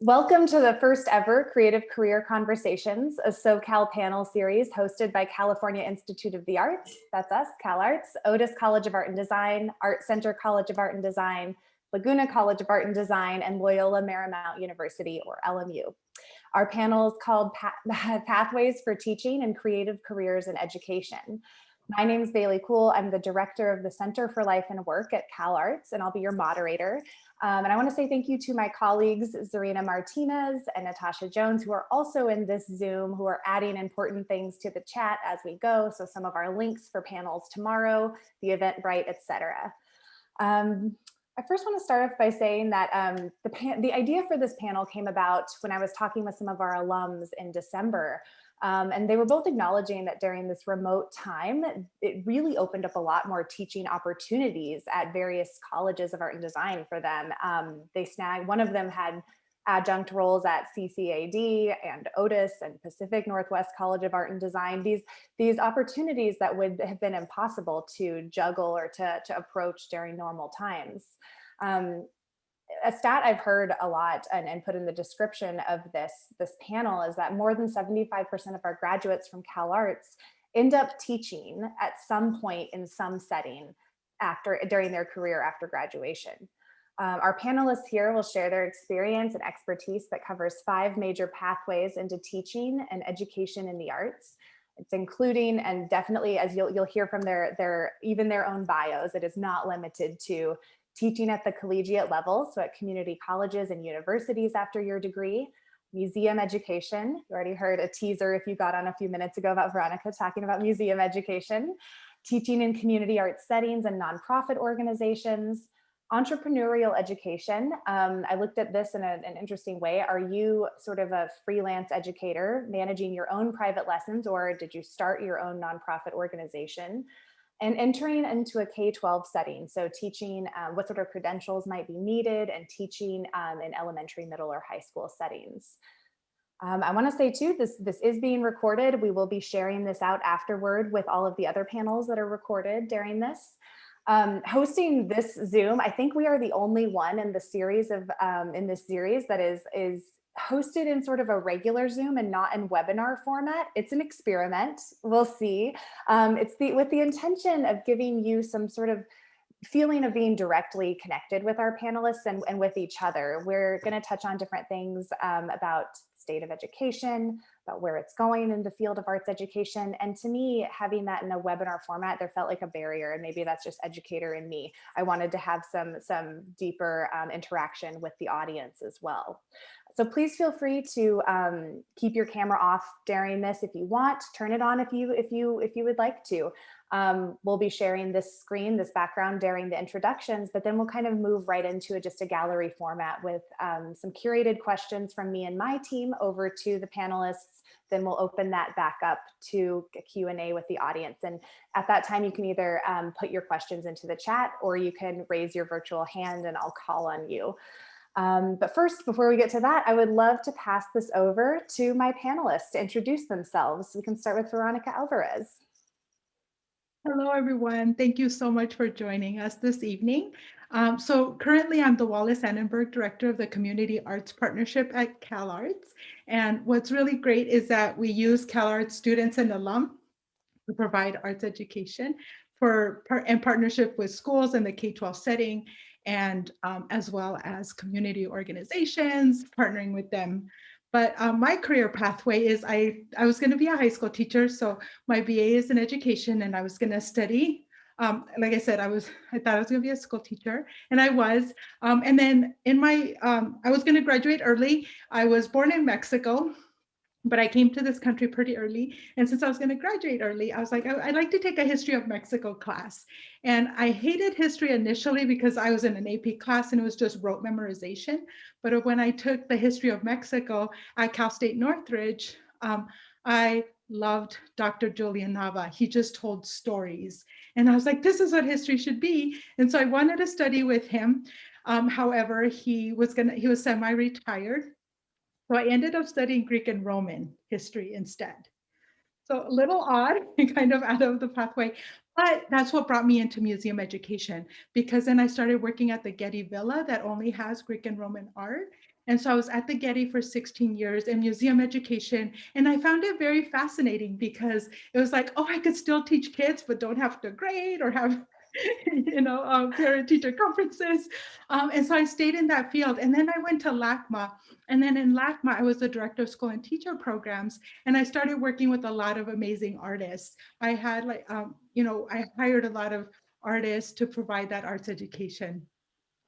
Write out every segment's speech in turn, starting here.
Welcome to the first ever Creative Career Conversations, a SoCal panel series hosted by California Institute of the Arts, that's us, CalArts, Otis College of Art and Design, Art Center College of Art and Design, Laguna College of Art and Design, and Loyola Marymount University, or LMU. Our panel is called Pathways for Teaching and Creative Careers in Education. My name is Bailey Kuhl. I'm the director of the Center for Life and Work at CalArts, and I'll be your moderator. And I want to say thank you to my colleagues, Zarina Martinez and Natasha Jones, who are also in this Zoom, who are adding important things to the chat as we go. So some of our links for panels tomorrow, the Eventbrite, etc. I first want to start off by saying that the idea for this panel came about when I was talking with some of our alums in December. And they were both acknowledging that during this remote time, it really opened up a lot more teaching opportunities at various colleges of art and design for them. One of them had adjunct roles at CCAD and Otis and Pacific Northwest College of Art and Design. These opportunities that would have been impossible to juggle or to approach during normal times. A stat I've heard a lot and put in the description of this panel is that more than 75% of our graduates from CalArts end up teaching at some point in some setting during their career after graduation. Our panelists here will share their experience and expertise that covers 5 major pathways into teaching and education in the arts. It's including, and definitely, as you'll hear from even their own bios, it is not limited to teaching at the collegiate level, so at community colleges and universities after your degree, museum education. You already heard a teaser if you got on a few minutes ago about Veronica talking about museum education, teaching in community arts settings and nonprofit organizations, entrepreneurial education. I looked at this in an interesting way. Are you sort of a freelance educator managing your own private lessons, or did you start your own nonprofit organization? And entering into a K-12 setting, so teaching what sort of credentials might be needed and teaching in elementary, middle, or high school settings. I want to say too, this is being recorded. We will be sharing this out afterward with all of the other panels that are recorded during this. Hosting this Zoom, I think we are the only one in the series in this series that is hosted in sort of a regular Zoom and not in webinar format. It's an experiment. We'll see. It's with the intention of giving you some sort of feeling of being directly connected with our panelists and with each other. We're going to touch on different things about state of education, about where it's going in the field of arts education. And to me, having that in a webinar format, there felt like a barrier, and maybe that's just educator in me. I wanted to have some deeper interaction with the audience as well. So please feel free to keep your camera off during this if you want. Turn it on if you would like to. We'll be sharing this screen, this background during the introductions, but then we'll kind of move right into just a gallery format with some curated questions from me and my team over to the panelists. Then we'll open that back up to a Q&A with the audience. And at that time, you can either put your questions into the chat, or you can raise your virtual hand and I'll call on you. But first, before we get to that, I would love to pass this over to my panelists to introduce themselves. We can start with Veronica Alvarez. Hello, everyone. Thank you so much for joining us this evening. So currently, I'm the Wallace Annenberg Director of the Community Arts Partnership at CalArts. And what's really great is that we use CalArts students and alum to provide arts education in partnership with schools in the K-12 setting, and as well as community organizations, partnering with them. But my career pathway is I was going to be a high school teacher, so my BA is in education, and I was going to study. Like I said, I thought I was going to be a school teacher, and I was. And then I was going to graduate early. I was born in Mexico, but I came to this country pretty early. And since I was going to graduate early, I was like, I'd like to take a history of Mexico class. And I hated history initially because I was in an AP class and it was just rote memorization. But when I took the history of Mexico at Cal State Northridge, I loved Dr. Julian Nava. He just told stories. And I was like, this is what history should be. And so I wanted to study with him. However, he was semi-retired. So I ended up studying Greek and Roman history instead. So a little odd, kind of out of the pathway, but that's what brought me into museum education, because then I started working at the Getty Villa that only has Greek and Roman art. And so I was at the Getty for 16 years in museum education. And I found it very fascinating because it was like, oh, I could still teach kids, but don't have to grade or have, parent teacher conferences. And so I stayed in that field. And then I went to LACMA. And then in LACMA, I was the director of school and teacher programs. And I started working with a lot of amazing artists. I had I hired a lot of artists to provide that arts education.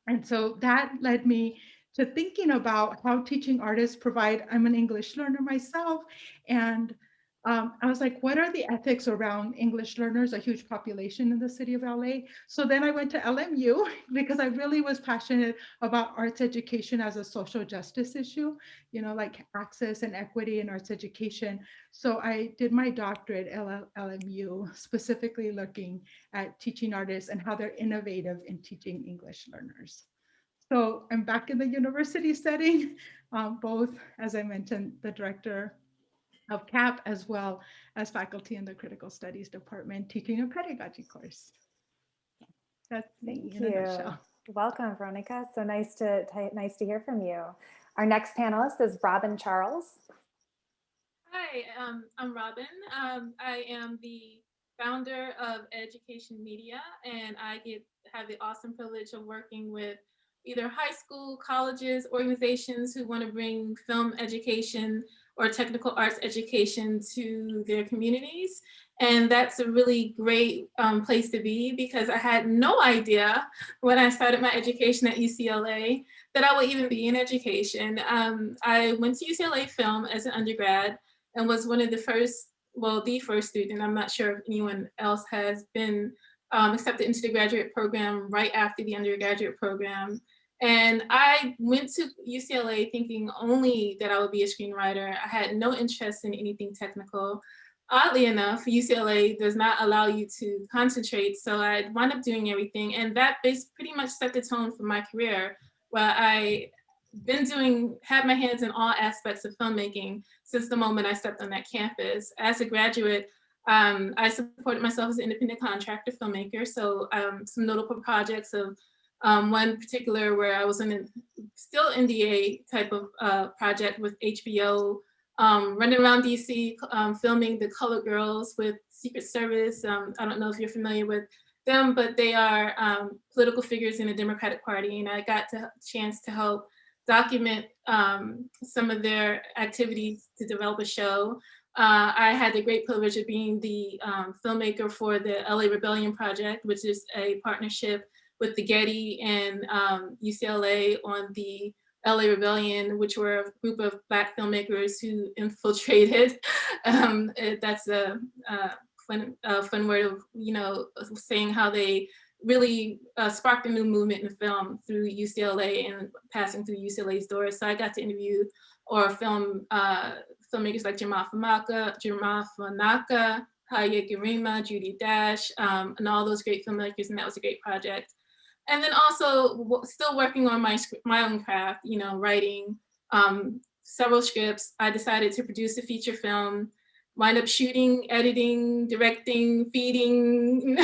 And so that led me to thinking about how teaching artists provide. I'm an English learner myself. And I was like, what are the ethics around English learners, a huge population in the city of LA? So then I went to LMU because I really was passionate about arts education as a social justice issue, like access and equity in arts education. So I did my doctorate at LMU, specifically looking at teaching artists and how they're innovative in teaching English learners. So I'm back in the university setting, both, as I mentioned, the director of CAP as well as faculty in the critical studies department teaching a pedagogy course. That's me Thank in a you. nutshell. Welcome, Veronica. So nice to hear from you. Our next panelist is Robin Charles. Hi, I'm Robin. I am the founder of Education Media, and I have the awesome privilege of working with either high school, colleges, organizations who want to bring film education or technical arts education to their communities. And that's a really great place to be because I had no idea when I started my education at UCLA that I would even be in education. I went to UCLA Film as an undergrad and was one of the first, well, the first student. I'm not sure if anyone else has been accepted into the graduate program right after the undergraduate program. And I went to UCLA thinking only that I would be a screenwriter. I had no interest in anything technical. Oddly enough, UCLA does not allow you to concentrate, so I wound up doing everything. And that pretty much set the tone for my career, where I had my hands in all aspects of filmmaking since the moment I stepped on that campus. As a graduate, I supported myself as an independent contractor filmmaker. So some notable projects of one particular where I was in a still NDA type of project with HBO, running around DC, filming The Colored Girls with Secret Service. I don't know if you're familiar with them, but they are political figures in the Democratic Party. And I got the chance to help document some of their activities to develop a show. I had the great privilege of being the filmmaker for the LA Rebellion Project, which is a partnership with the Getty and UCLA on the LA Rebellion, which were a group of Black filmmakers who infiltrated. That's a fun word of, saying how they really sparked a new movement in film through UCLA and passing through UCLA's doors. So I got to interview or film filmmakers like Jamal Fanaka, Haya Girima, Judy Dash, and all those great filmmakers, and that was a great project. And then also still working on my own craft, writing several scripts. I decided to produce a feature film, wind up shooting, editing, directing, feeding,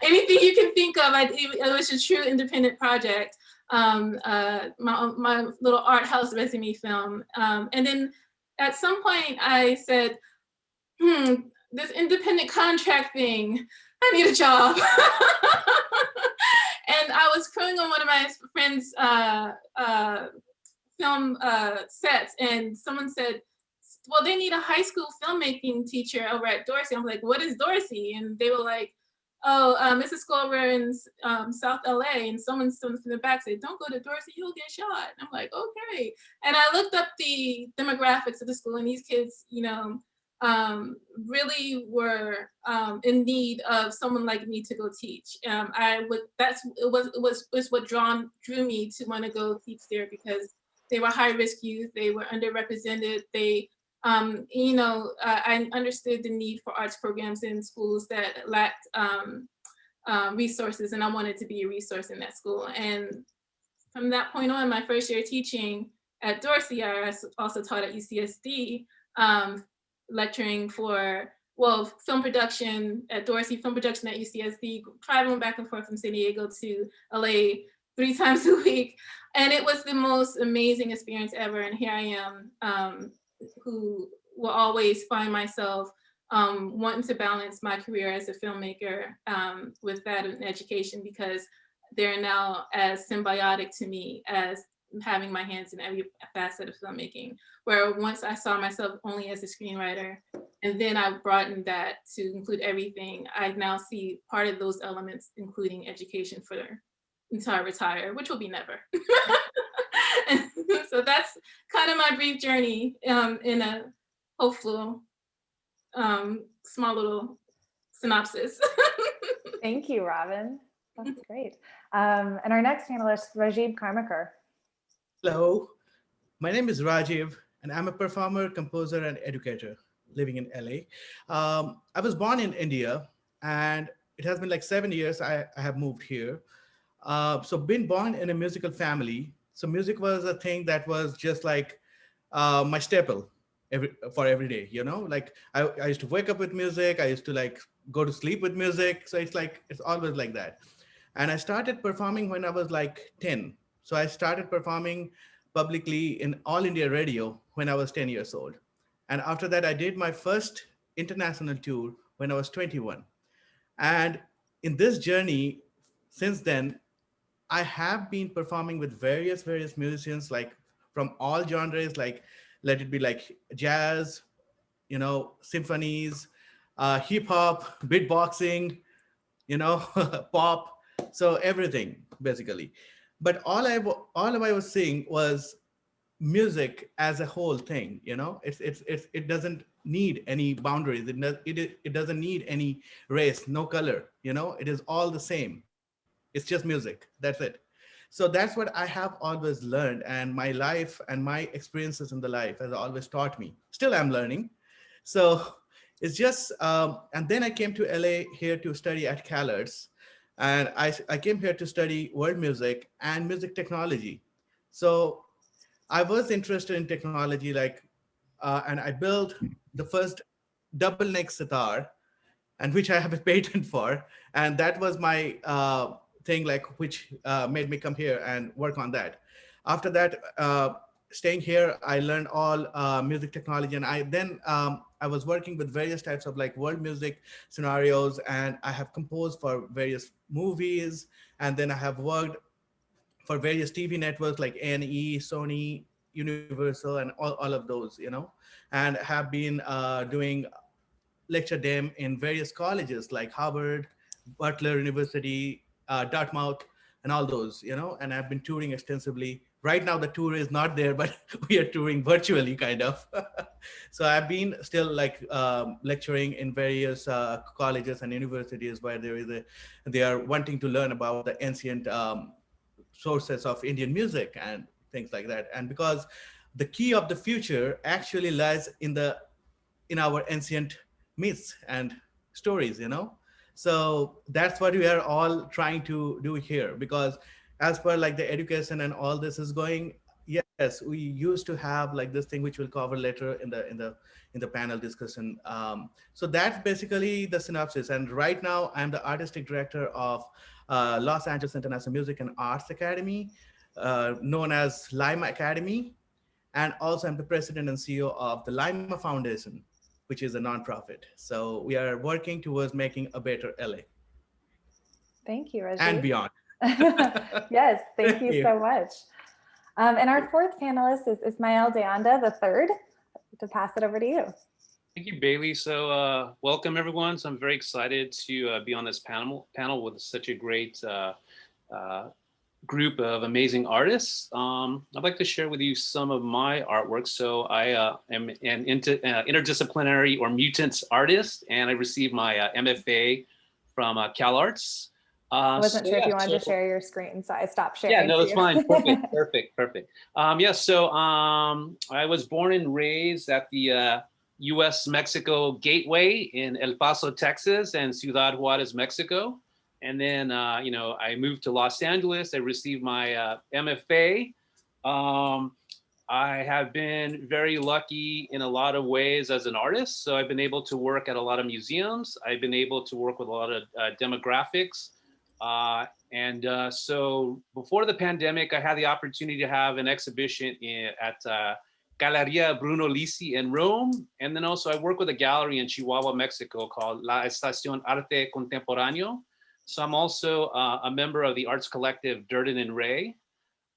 anything you can think of. It was a true independent project. My little art house resume film. And then at some point I said, this independent contract thing, I need a job. And I was crewing on one of my friends' film sets, and someone said, well, they need a high school filmmaking teacher over at Dorsey. I'm like, what is Dorsey? And they were like, oh, it's a school over in South LA. And someone from the back said, don't go to Dorsey, you'll get shot. And I'm like, okay. And I looked up the demographics of the school, and these kids, really were in need of someone like me to go teach. It was what drew me to want to go teach there, because they were high risk youth, they were underrepresented, I understood the need for arts programs in schools that lacked resources, and I wanted to be a resource in that school. And from that point on, my first year teaching at Dorsey, I also taught at UCSD, lecturing for, film production at Dorsey, film production at UCSD, traveling back and forth from San Diego to LA, 3 times a week. And it was the most amazing experience ever. And here I am, who will always find myself wanting to balance my career as a filmmaker with that in education, because they're now as symbiotic to me as having my hands in every facet of filmmaking. Where once I saw myself only as a screenwriter, and then I broadened that to include everything, I now see part of those elements, including education for until I retire, which will be never. And so that's kind of my brief journey in a hopeful small little synopsis. Thank you, Robin. That's great. And our next panelist, Rajiv Karmakar. Hello, my name is Rajiv, and I'm a performer, composer, and educator living in LA. I was born in India, and it has been like 7 years I have moved here. So been born in a musical family. So music was a thing that was just like my staple for every day, you know, like I used to wake up with music. I used to like go to sleep with music. So it's like, it's always like that. And I started performing when I was like 10. So I started performing publicly in All India Radio when I was 10 years old. And after that, I did my first international tour when I was 21. And in this journey, since then, I have been performing with various musicians, like from all genres, like let it be like jazz, you know, symphonies, hip hop, beatboxing, you know, pop, so everything basically. But all I was seeing was music as a whole thing, you know. It doesn't need any boundaries. It doesn't need any race, no color, you know. It is all the same. It's just music, that's it. So that's what I have always learned, and my life and my experiences in the life has always taught me. Still I'm learning. So it's just and then I came to LA here to study at CALARTS, and I came here to study world music and music technology. So I was interested in technology, like, and I built the first double neck sitar, and which I have a patent for. And that was my thing, like, which made me come here and work on that. After that, staying here, I learned all music technology, and I was working with various types of like world music scenarios, and I have composed for various movies, and then I have worked for various TV networks like A&E, Sony, Universal, and all of those, you know, and have been doing lecture dem in various colleges like Harvard, Butler University, Dartmouth, and all those, you know, and I've been touring extensively. Right now, the tour is not there, but we are touring virtually, kind of. So I've been still like lecturing in various colleges and universities where they are wanting to learn about the ancient sources of Indian music and things like that. And because the key of the future actually lies in our ancient myths and stories, you know. So that's what we are all trying to do here, because as per like the education and all this is going, yes, we used to have like this thing which we'll cover later in the panel discussion. So that's basically the synopsis. And right now I'm the artistic director of Los Angeles International Music and Arts Academy, known as Lima Academy. And also I'm the president and CEO of the Lima Foundation, which is a nonprofit. So we are working towards making a better LA. Thank you, Rajiv. And beyond. Yes, thank you so much. And our fourth panelist is Ismael de Anda, the third. To pass it over to you. Thank you, Bailey. So welcome, everyone. So I'm very excited to be on this panel with such a great group of amazing artists. I'd like to share with you some of my artwork. So I am an interdisciplinary or mutant artist, and I received my MFA from CalArts. I wasn't sure if you wanted to share your screen, so I stopped sharing. Yeah, no, it's fine. Perfect. So I was born and raised at the U.S.-Mexico Gateway in El Paso, Texas, and Ciudad Juarez, Mexico. And then, I moved to Los Angeles. I received my MFA. I have been very lucky in a lot of ways as an artist. So I've been able to work at a lot of museums. I've been able to work with a lot of demographics. And so before the pandemic, I had the opportunity to have an exhibition at Galeria Bruno Lisi in Rome. And then also I work with a gallery in Chihuahua, Mexico called La Estación Arte Contemporáneo. So I'm also a member of the arts collective Durden and Ray.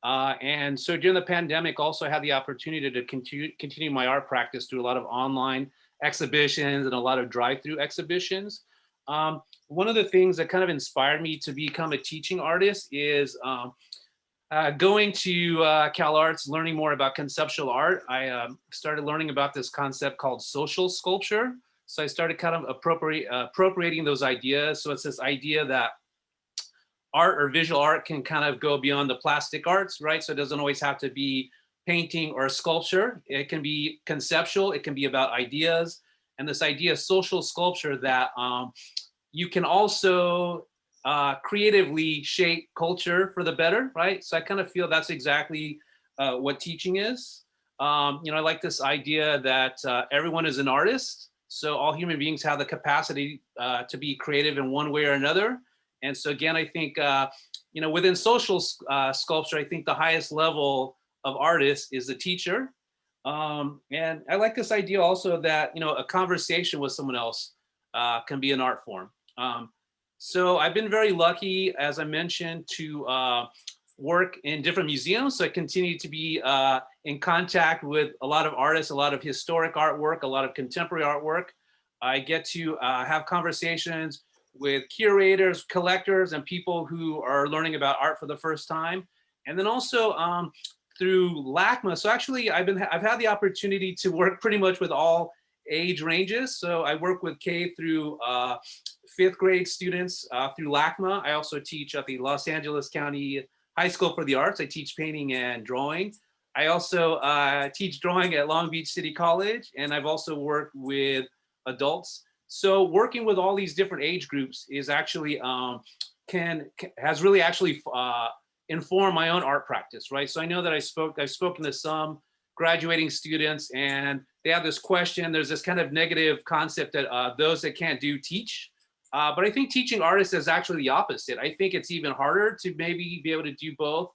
And so during the pandemic, also I had the opportunity to continue my art practice through a lot of online exhibitions and a lot of drive-through exhibitions. One of the things that kind of inspired me to become a teaching artist is going to CalArts, learning more about conceptual art. I started learning about this concept called social sculpture. So I started kind of appropriating those ideas. So it's this idea that art or visual art can kind of go beyond the plastic arts, right? So it doesn't always have to be painting or sculpture. It can be conceptual. It can be about ideas. And this idea of social sculpture that you can also creatively shape culture for the better, right? So I kind of feel that's exactly what teaching is. I like this idea that everyone is an artist. So all human beings have the capacity to be creative in one way or another. And so again, I think, within social sculpture, I think the highest level of artist is the teacher. And I like this idea also that, a conversation with someone else can be an art form. So I've been very lucky, as I mentioned, to work in different museums. So I continue to be in contact with a lot of artists, a lot of historic artwork, a lot of contemporary artwork. I get to have conversations with curators, collectors, and people who are learning about art for the first time. And then also through LACMA. So actually I've had the opportunity to work pretty much with all age ranges. So I work with K through 5th grade students through LACMA. I also teach at the Los Angeles County High School for the Arts. I teach painting and drawing. I also teach drawing at Long Beach City College, and I've also worked with adults. So working with all these different age groups is actually has really actually informed my own art practice, right? So I know that I've spoken to some graduating students, and they have this question. There's this kind of negative concept that those that can't do teach. But I think teaching artists is actually the opposite. I think it's even harder to maybe be able to do both.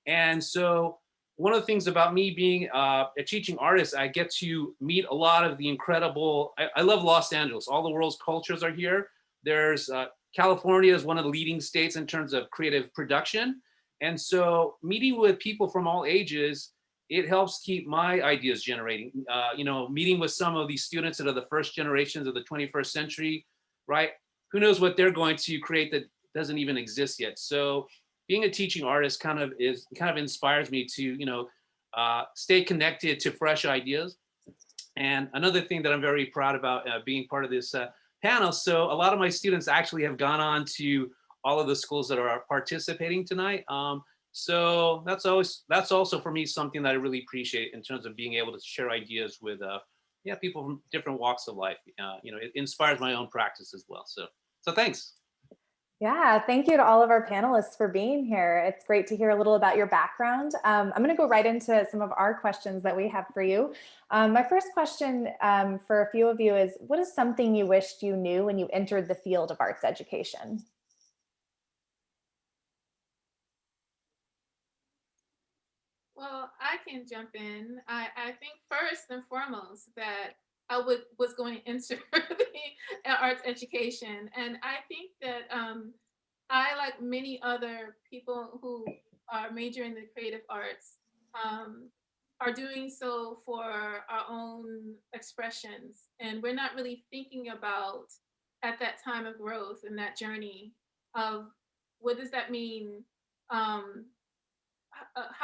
And so one of the things about me being a teaching artist, I get to meet a lot of the incredible, I love Los Angeles. All the world's cultures are here. There's California is one of the leading states in terms of creative production. And so meeting with people from all ages, it helps keep my ideas generating. Meeting with some of these students that are the first generations of the 21st century, right? Who knows what they're going to create that doesn't even exist yet. So being a teaching artist kind of inspires me to, stay connected to fresh ideas. And another thing that I'm very proud about being part of this panel. So a lot of my students actually have gone on to all of the schools that are participating tonight. So that's also for me something that I really appreciate in terms of being able to share ideas with people from different walks of life. It inspires my own practice as well. So thanks. Yeah, thank you to all of our panelists for being here. It's great to hear a little about your background. I'm going to go right into some of our questions that we have for you. My first question for a few of you is, what is something you wished you knew when you entered the field of arts education? Well, I can jump in. I think first and foremost that I was going to enter the arts education. And I think that I, like many other people who are majoring in the creative arts, are doing so for our own expressions. And we're not really thinking about, at that time of growth and that journey of what does that mean? How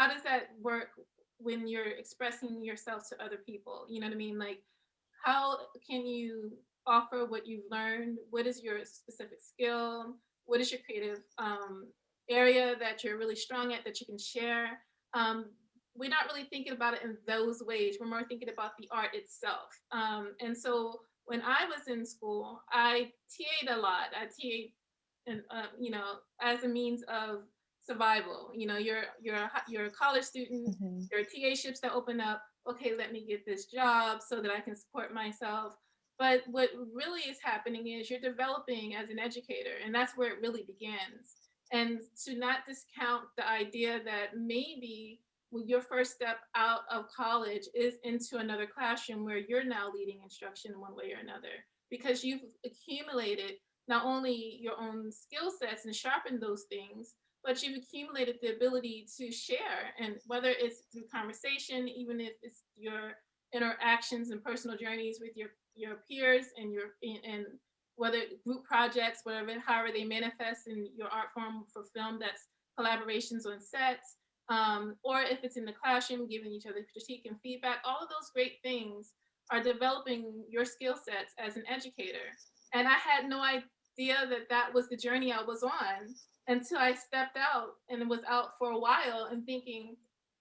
does that work when you're expressing yourself to other people? You know what I mean? Like, how can you offer what you've learned? What is your specific skill? What is your creative area that you're really strong at that you can share? We're not really thinking about it in those ways. We're more thinking about the art itself. And so when I was in school, I TA'd a lot. I TA'd, and as a means of survival. You're a college student. Mm-hmm. There are TA ships that open up. Okay, let me get this job so that I can support myself. But what really is happening is you're developing as an educator, and that's where it really begins. and to not discount the idea that maybe when your first step out of college is into another classroom where you're now leading instruction in one way or another, because you've accumulated not only your own skill sets and sharpened those things, but you've accumulated the ability to share. And whether it's through conversation, even if it's your interactions and personal journeys with your peers and whether group projects, whatever, however they manifest in your art form for film, that's collaborations on sets, or if it's in the classroom, giving each other critique and feedback, all of those great things are developing your skill sets as an educator. And I had no idea that that was the journey I was on until I stepped out and was out for a while and thinking,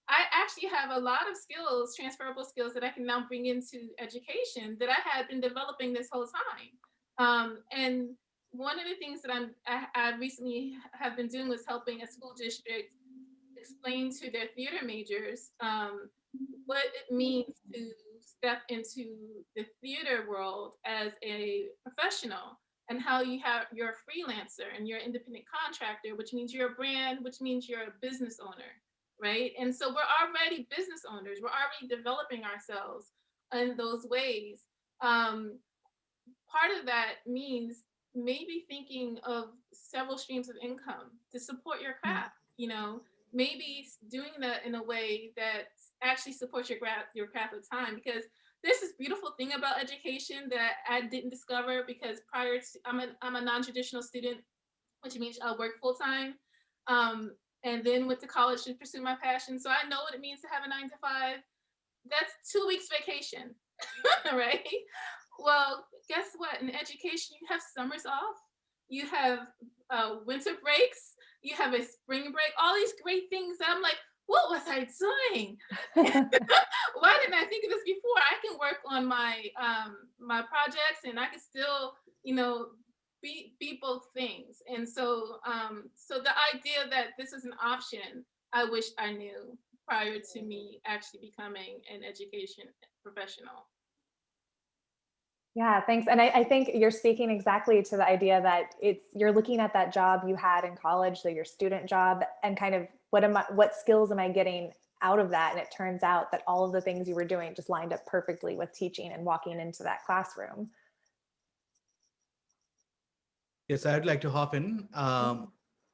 I actually have a lot of skills, transferable skills that I can now bring into education that I had been developing this whole time. And one of the things that I recently have been doing was helping a school district explain to their theater majors what it means to step into the theater world as a professional, and how you're a freelancer and you're an independent contractor, which means you're a brand, which means you're a business owner, right? And so we're already business owners. We're already developing ourselves in those ways. Part of that means maybe thinking of several streams of income to support your craft, maybe doing that in a way that actually supports your craft with time, because there's this beautiful thing about education that I didn't discover, because prior to I'm a non-traditional student, which means I work full time, and then went to college to pursue my passion. So I know what it means to have a 9 to 5. That's 2 weeks vacation, right? Well, guess what? In education, you have summers off, you have winter breaks, you have a spring break, all these great things. I'm like, what was I doing? Why didn't I think of this before? I can work on my my projects, and I can still, be both things. And so, so the idea that this is an option, I wish I knew prior to me actually becoming an education professional. Yeah, thanks. And I think you're speaking exactly to the idea that you're looking at that job you had in college, so your student job, and kind of what skills am I getting out of that? And it turns out that all of the things you were doing just lined up perfectly with teaching and walking into that classroom. Yes, I'd like to hop in.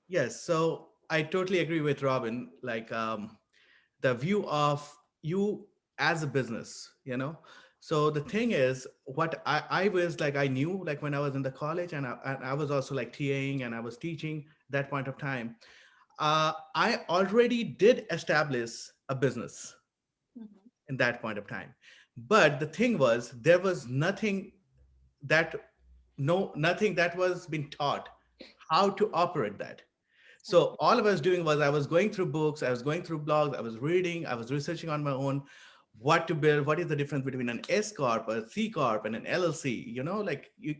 Yes, so I totally agree with Robin. Like the view of you as a business, So the thing is, what I was like, I knew like when I was in the college, and I was also like TAing and I was teaching that point of time. I already did establish a business in that point of time. But the thing was, there was that nothing that was being taught how to operate that. So all I was doing was I was going through books, I was going through blogs, I was reading, I was researching on my own what to build, what is the difference between an S corp, a C corp, and an LLC. Like you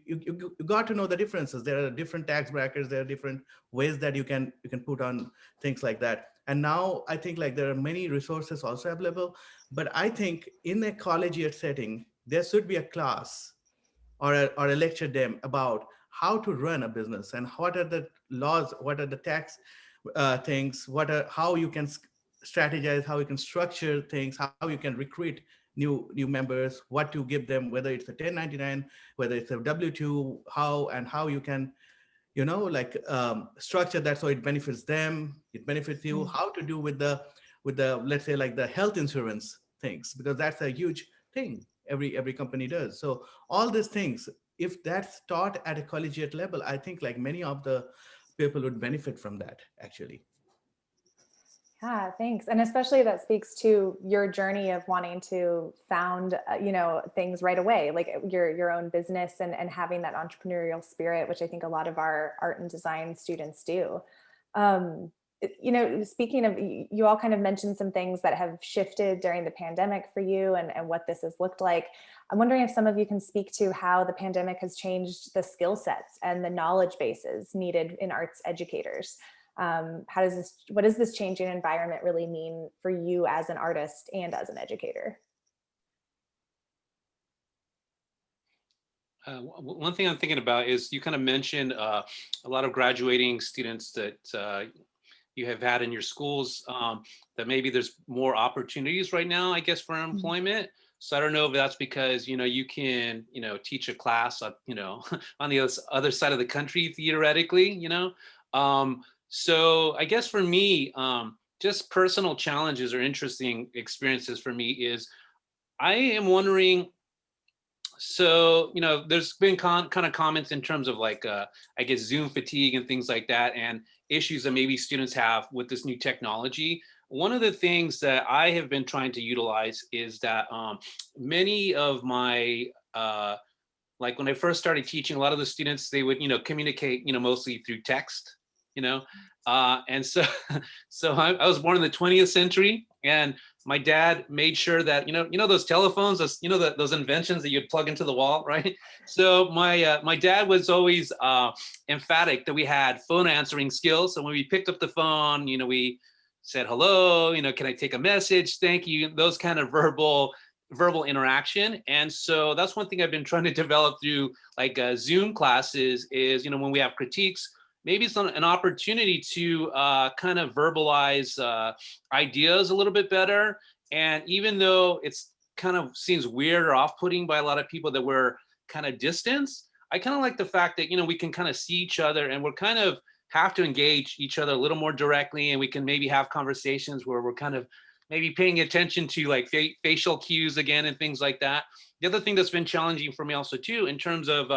got to know the differences. There are different tax brackets, there are different ways that you can put on things like that. And now I think like there are many resources also available, but I think in a collegiate setting there should be a class or a lecture them about how to run a business and what are the laws, what are the tax things, how you can strategize, how you can structure things, how you can recruit new members, what to give them, whether it's a 1099, whether it's a W-2, how you can structure that so it benefits them, it benefits you, how to do with the let's say like the health insurance things, because that's a huge thing every company does. So all these things, if that's taught at a collegiate level, I think like many of the people would benefit from that actually. Yeah, thanks. And especially that speaks to your journey of wanting to found, things right away, like your own business and having that entrepreneurial spirit, which I think a lot of our art and design students do. Speaking of, you all kind of mentioned some things that have shifted during the pandemic for you and what this has looked like. I'm wondering if some of you can speak to how the pandemic has changed the skill sets and the knowledge bases needed in arts educators. What does this changing environment really mean for you as an artist and as an educator? One thing I'm thinking about is you kind of mentioned a lot of graduating students that you have had in your schools, that maybe there's more opportunities right now, I guess, for employment. So I don't know if that's because, you can, teach a class, on the other side of the country, theoretically, So I guess for me, just personal challenges or interesting experiences for me is I am wondering, so there's been kind of comments in terms of like I guess Zoom fatigue and things like that, and issues that maybe students have with this new technology. One of the things that I have been trying to utilize is that many of my like when I first started teaching, a lot of the students, they would communicate mostly through text, you know and so so I was born in the 20th century, and my dad made sure that those telephones, those inventions that you'd plug into the wall, right? So my dad was always emphatic that we had phone answering skills. So when we picked up the phone, we said hello, can I take a message, thank you, those kind of verbal interaction. And so that's one thing I've been trying to develop through like Zoom classes is, when we have critiques, maybe it's an opportunity to kind of verbalize ideas a little bit better. And even though it's kind of seems weird or off-putting by a lot of people that we're kind of distance, I kind of like the fact that, we can kind of see each other, and we're kind of have to engage each other a little more directly, and we can maybe have conversations where we're kind of maybe paying attention to like facial cues again and things like that. The other thing that's been challenging for me also too, in terms of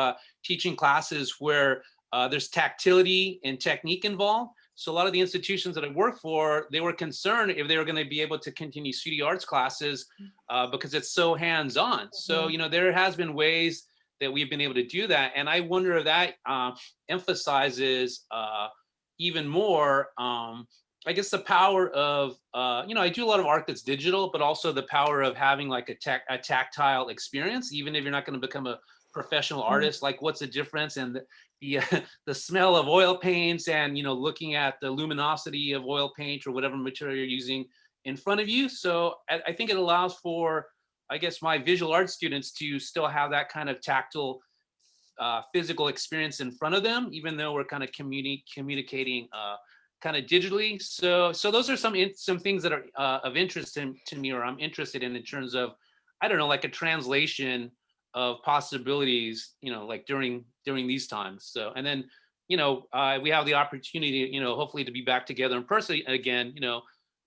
teaching classes where there's tactility and technique involved. So a lot of the institutions that I work for, they were concerned if they were going to be able to continue studio arts classes because it's so hands-on. So, there has been ways that we've been able to do that. And I wonder if that emphasizes even more, I guess, the power of, I do a lot of art that's digital, but also the power of having like a tactile experience, even if you're not going to become a professional artist. Like, what's the difference? And the smell of oil paints, and looking at the luminosity of oil paint or whatever material you're using in front of you. So I think it allows for, I guess, my visual arts students to still have that kind of tactile physical experience in front of them, even though we're kind of communicating kind of digitally. So those are some things that are of interest to me, or I'm interested in terms of, I don't know, like a translation of possibilities, like during these times. So, and then, we have the opportunity, hopefully to be back together in person again.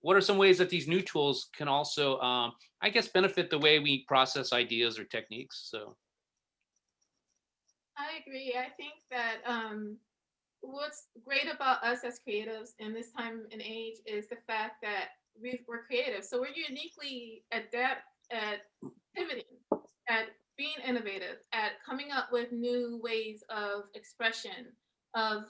What are some ways that these new tools can also, I guess, benefit the way we process ideas or techniques? So. I agree. I think that what's great about us as creatives in this time and age is the fact that we're creative. So we're uniquely adept at pivoting, at being innovative, at coming up with new ways of expression, of,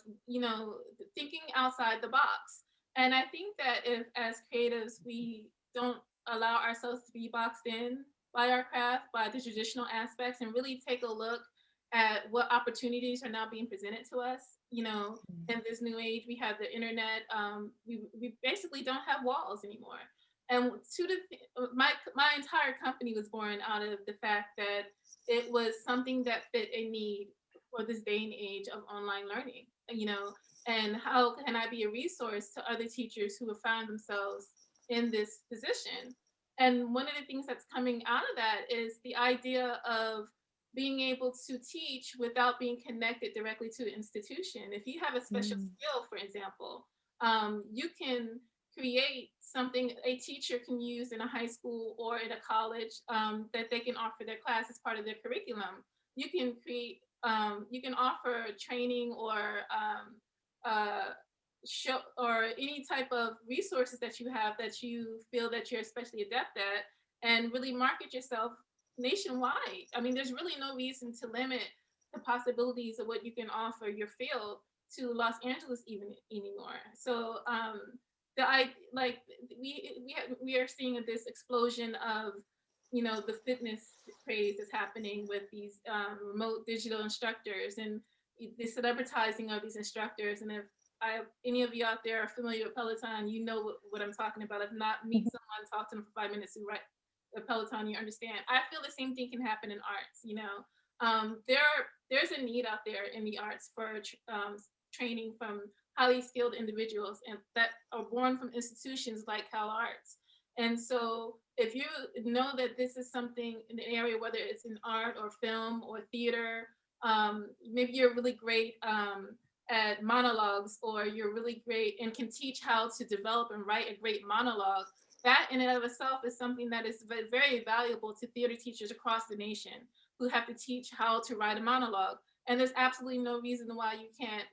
thinking outside the box. And I think that if, as creatives, we don't allow ourselves to be boxed in by our craft, by the traditional aspects, and really take a look at what opportunities are now being presented to us. In this new age, we have the internet. We basically don't have walls anymore. And my entire company was born out of the fact that it was something that fit a need for this day and age of online learning. And how can I be a resource to other teachers who have found themselves in this position? And one of the things that's coming out of that is the idea of being able to teach without being connected directly to the institution. If you have a special skill, for example, you can create something a teacher can use in a high school or in a college that they can offer their class as part of their curriculum. You can offer training or show or any type of resources that you have that you feel that you're especially adept at, and really market yourself nationwide. I mean, there's really no reason to limit the possibilities of what you can offer your field to Los Angeles even anymore. So we are seeing this explosion of the fitness craze is happening with these remote digital instructors and the celebritizing of these instructors. And if any of you out there are familiar with Peloton, you know what I'm talking about. If not, meet someone, talk to them for 5 minutes, who write a Peloton, you understand. I feel the same thing can happen in arts. there's a need out there in the arts for training from highly skilled individuals and that are born from institutions like CalArts. And so if you know that this is something in the area, whether it's in art or film or theater, maybe you're really great at monologues, or you're really great and can teach how to develop and write a great monologue, that in and of itself is something that is very valuable to theater teachers across the nation who have to teach how to write a monologue. And there's absolutely no reason why you can't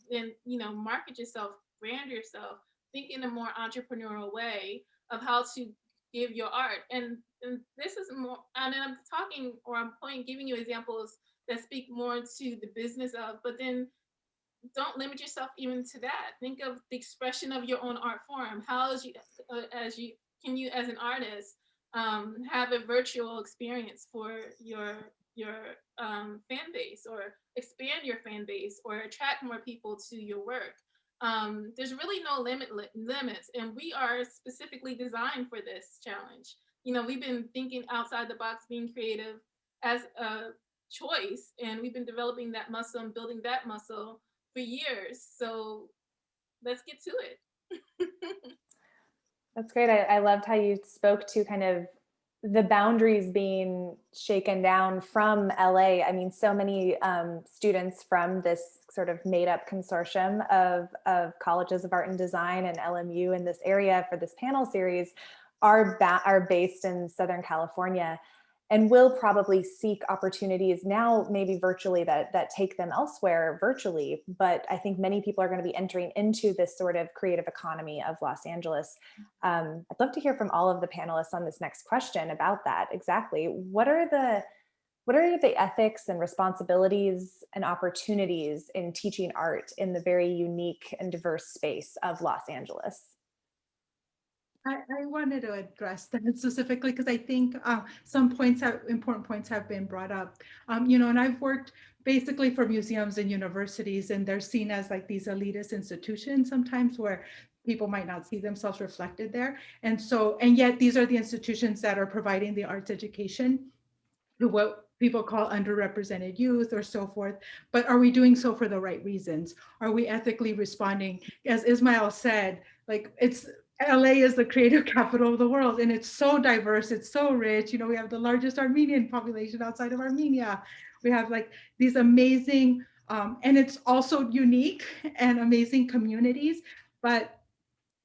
then market yourself, brand yourself, think in a more entrepreneurial way of how to give your art. And this is more, and I'm talking, or I'm giving you examples that speak more to the business of, but then don't limit yourself even to that. Think of the expression of your own art form. How can you as an artist have a virtual experience for your fan base, or expand your fan base, or attract more people to your work? There's really no limits, and we are specifically designed for this challenge. We've been thinking outside the box, being creative as a choice, and we've been developing that muscle and building that muscle for years. So let's get to it. That's great. I loved how you spoke to kind of the boundaries being shaken down from LA. I mean, so many students from this sort of made up consortium of colleges of art and design and LMU in this area for this panel series are based in Southern California, and will probably seek opportunities now, maybe virtually, that take them elsewhere virtually. But I think many people are going to be entering into this sort of creative economy of Los Angeles. I'd love to hear from all of the panelists on this next question about that. Exactly. What are the ethics and responsibilities and opportunities in teaching art in the very unique and diverse space of Los Angeles? I wanted to address that specifically because I think important points have been brought up. And I've worked basically for museums and universities, and they're seen as like these elitist institutions sometimes where people might not see themselves reflected there. And yet these are the institutions that are providing the arts education to what people call underrepresented youth or so forth. But are we doing so for the right reasons? Are we ethically responding? As Ismail said, like LA is the creative capital of the world, and it's so diverse, it's so rich. We have the largest Armenian population outside of Armenia. We have like these amazing, and it's also unique and amazing communities. But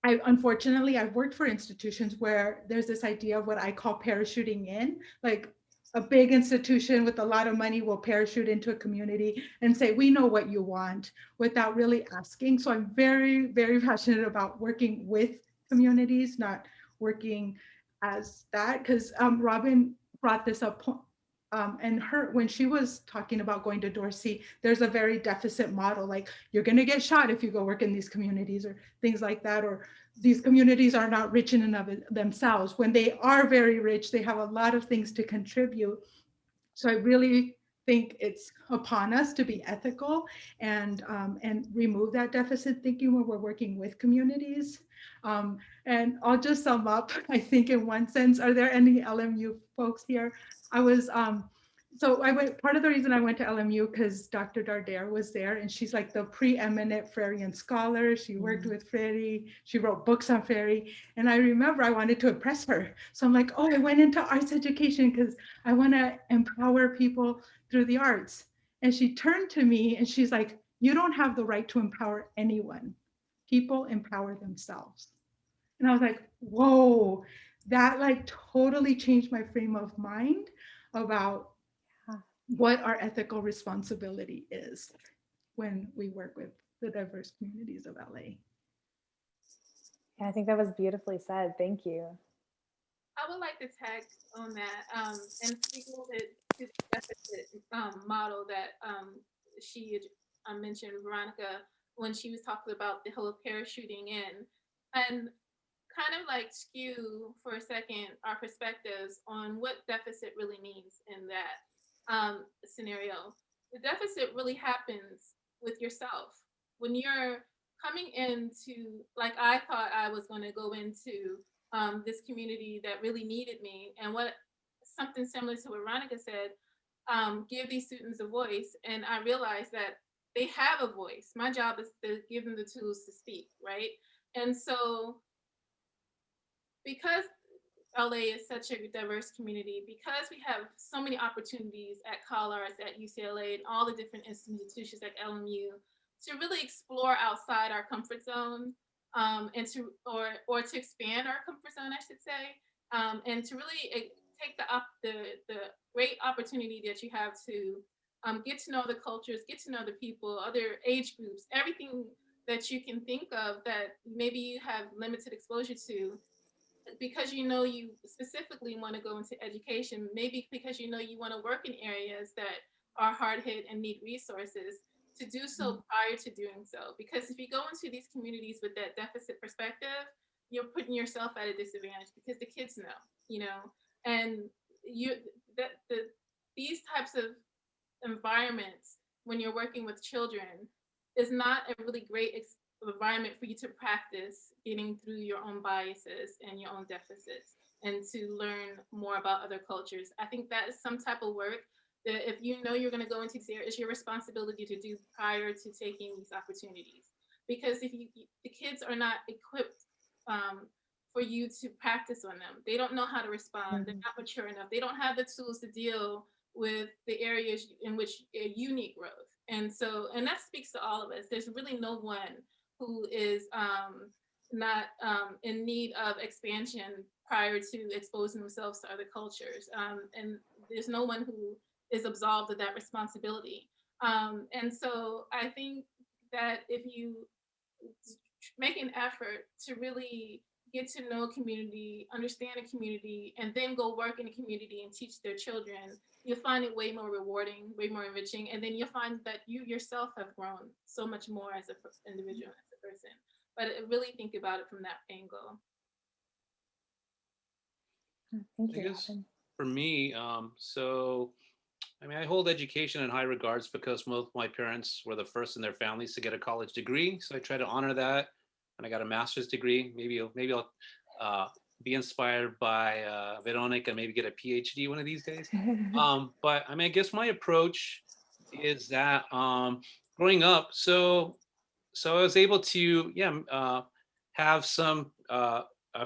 unfortunately, I've worked for institutions where there's this idea of what I call parachuting in, like a big institution with a lot of money will parachute into a community and say, we know what you want, without really asking. So I'm very, very passionate about working with communities, not working as that, because Robin brought this up, and when she was talking about going to Dorsey, there's a very deficit model, like you're going to get shot if you go work in these communities, or things like that, or these communities are not rich in and of themselves. When they are very rich, they have a lot of things to contribute. So I really think it's upon us to be ethical and remove that deficit thinking when we're working with communities. And I'll just sum up, I think in one sense, are there any LMU folks here? Part of the reason I went to LMU because Dr. Dardare was there, and she's like the preeminent Freirean scholar. She worked with Freire, she wrote books on Freire. And I remember I wanted to impress her. So I'm like, oh, I went into arts education because I want to empower people through the arts. And she turned to me and she's like, you don't have the right to empower anyone. People empower themselves. And I was like, whoa, that like totally changed my frame of mind about what our ethical responsibility is when we work with the diverse communities of LA. Yeah, I think that was beautifully said. Thank you. I would like to tag on that and speak a little bit to the deficit model that she mentioned, Veronica, when she was talking about the whole parachuting in, and kind of like skew for a second our perspectives on what deficit really means in that scenario. The deficit really happens with yourself when you're coming into, like I thought I was going to go into this community that really needed me, and what something similar to what Veronica said, give these students a voice. And I realized that they have a voice. My job is to give them the tools to speak, right? And so because LA is such a diverse community, because we have so many opportunities at CALARTS, at UCLA, and all the different institutions like LMU to really explore outside our comfort zone, and to or to expand our comfort zone, I should say, and to really take the great opportunity that you have to get to know the cultures, get to know the people, other age groups, everything that you can think of that maybe you have limited exposure to, because you know you specifically want to go into education, maybe because you know you want to work in areas that are hard hit and need resources, to do so prior to doing so. Because if you go into these communities with that deficit perspective, you're putting yourself at a disadvantage because the kids know, you know, and you that these types of environments when you're working with children is not a really great environment for you to practice getting through your own biases and your own deficits and to learn more about other cultures. I think that is some type of work that if you know you're going to go into these areas, it's your responsibility to do prior to taking these opportunities. Because if the kids are not equipped for you to practice on them, they don't know how to respond. They're not mature enough. They don't have the tools to deal with the areas in which you need growth. And so, and that speaks to all of us. There's really no one who is not in need of expansion prior to exposing themselves to other cultures. And there's no one who is absolved of that responsibility. And so I think that if you make an effort to really get to know a community, understand a community, and then go work in a community and teach their children, you'll find it way more rewarding, way more enriching, and then you'll find that you yourself have grown so much more as an individual, as a person. But really think about it from that angle. Thank I you, guess Robin. for me, so I mean, I hold education in high regards because both my parents were the first in their families to get a college degree. So I try to honor that. And I got a master's degree. Maybe I'll be inspired by Veronica and maybe get a PhD one of these days. But I mean, I guess my approach is that growing up, so I was able to have some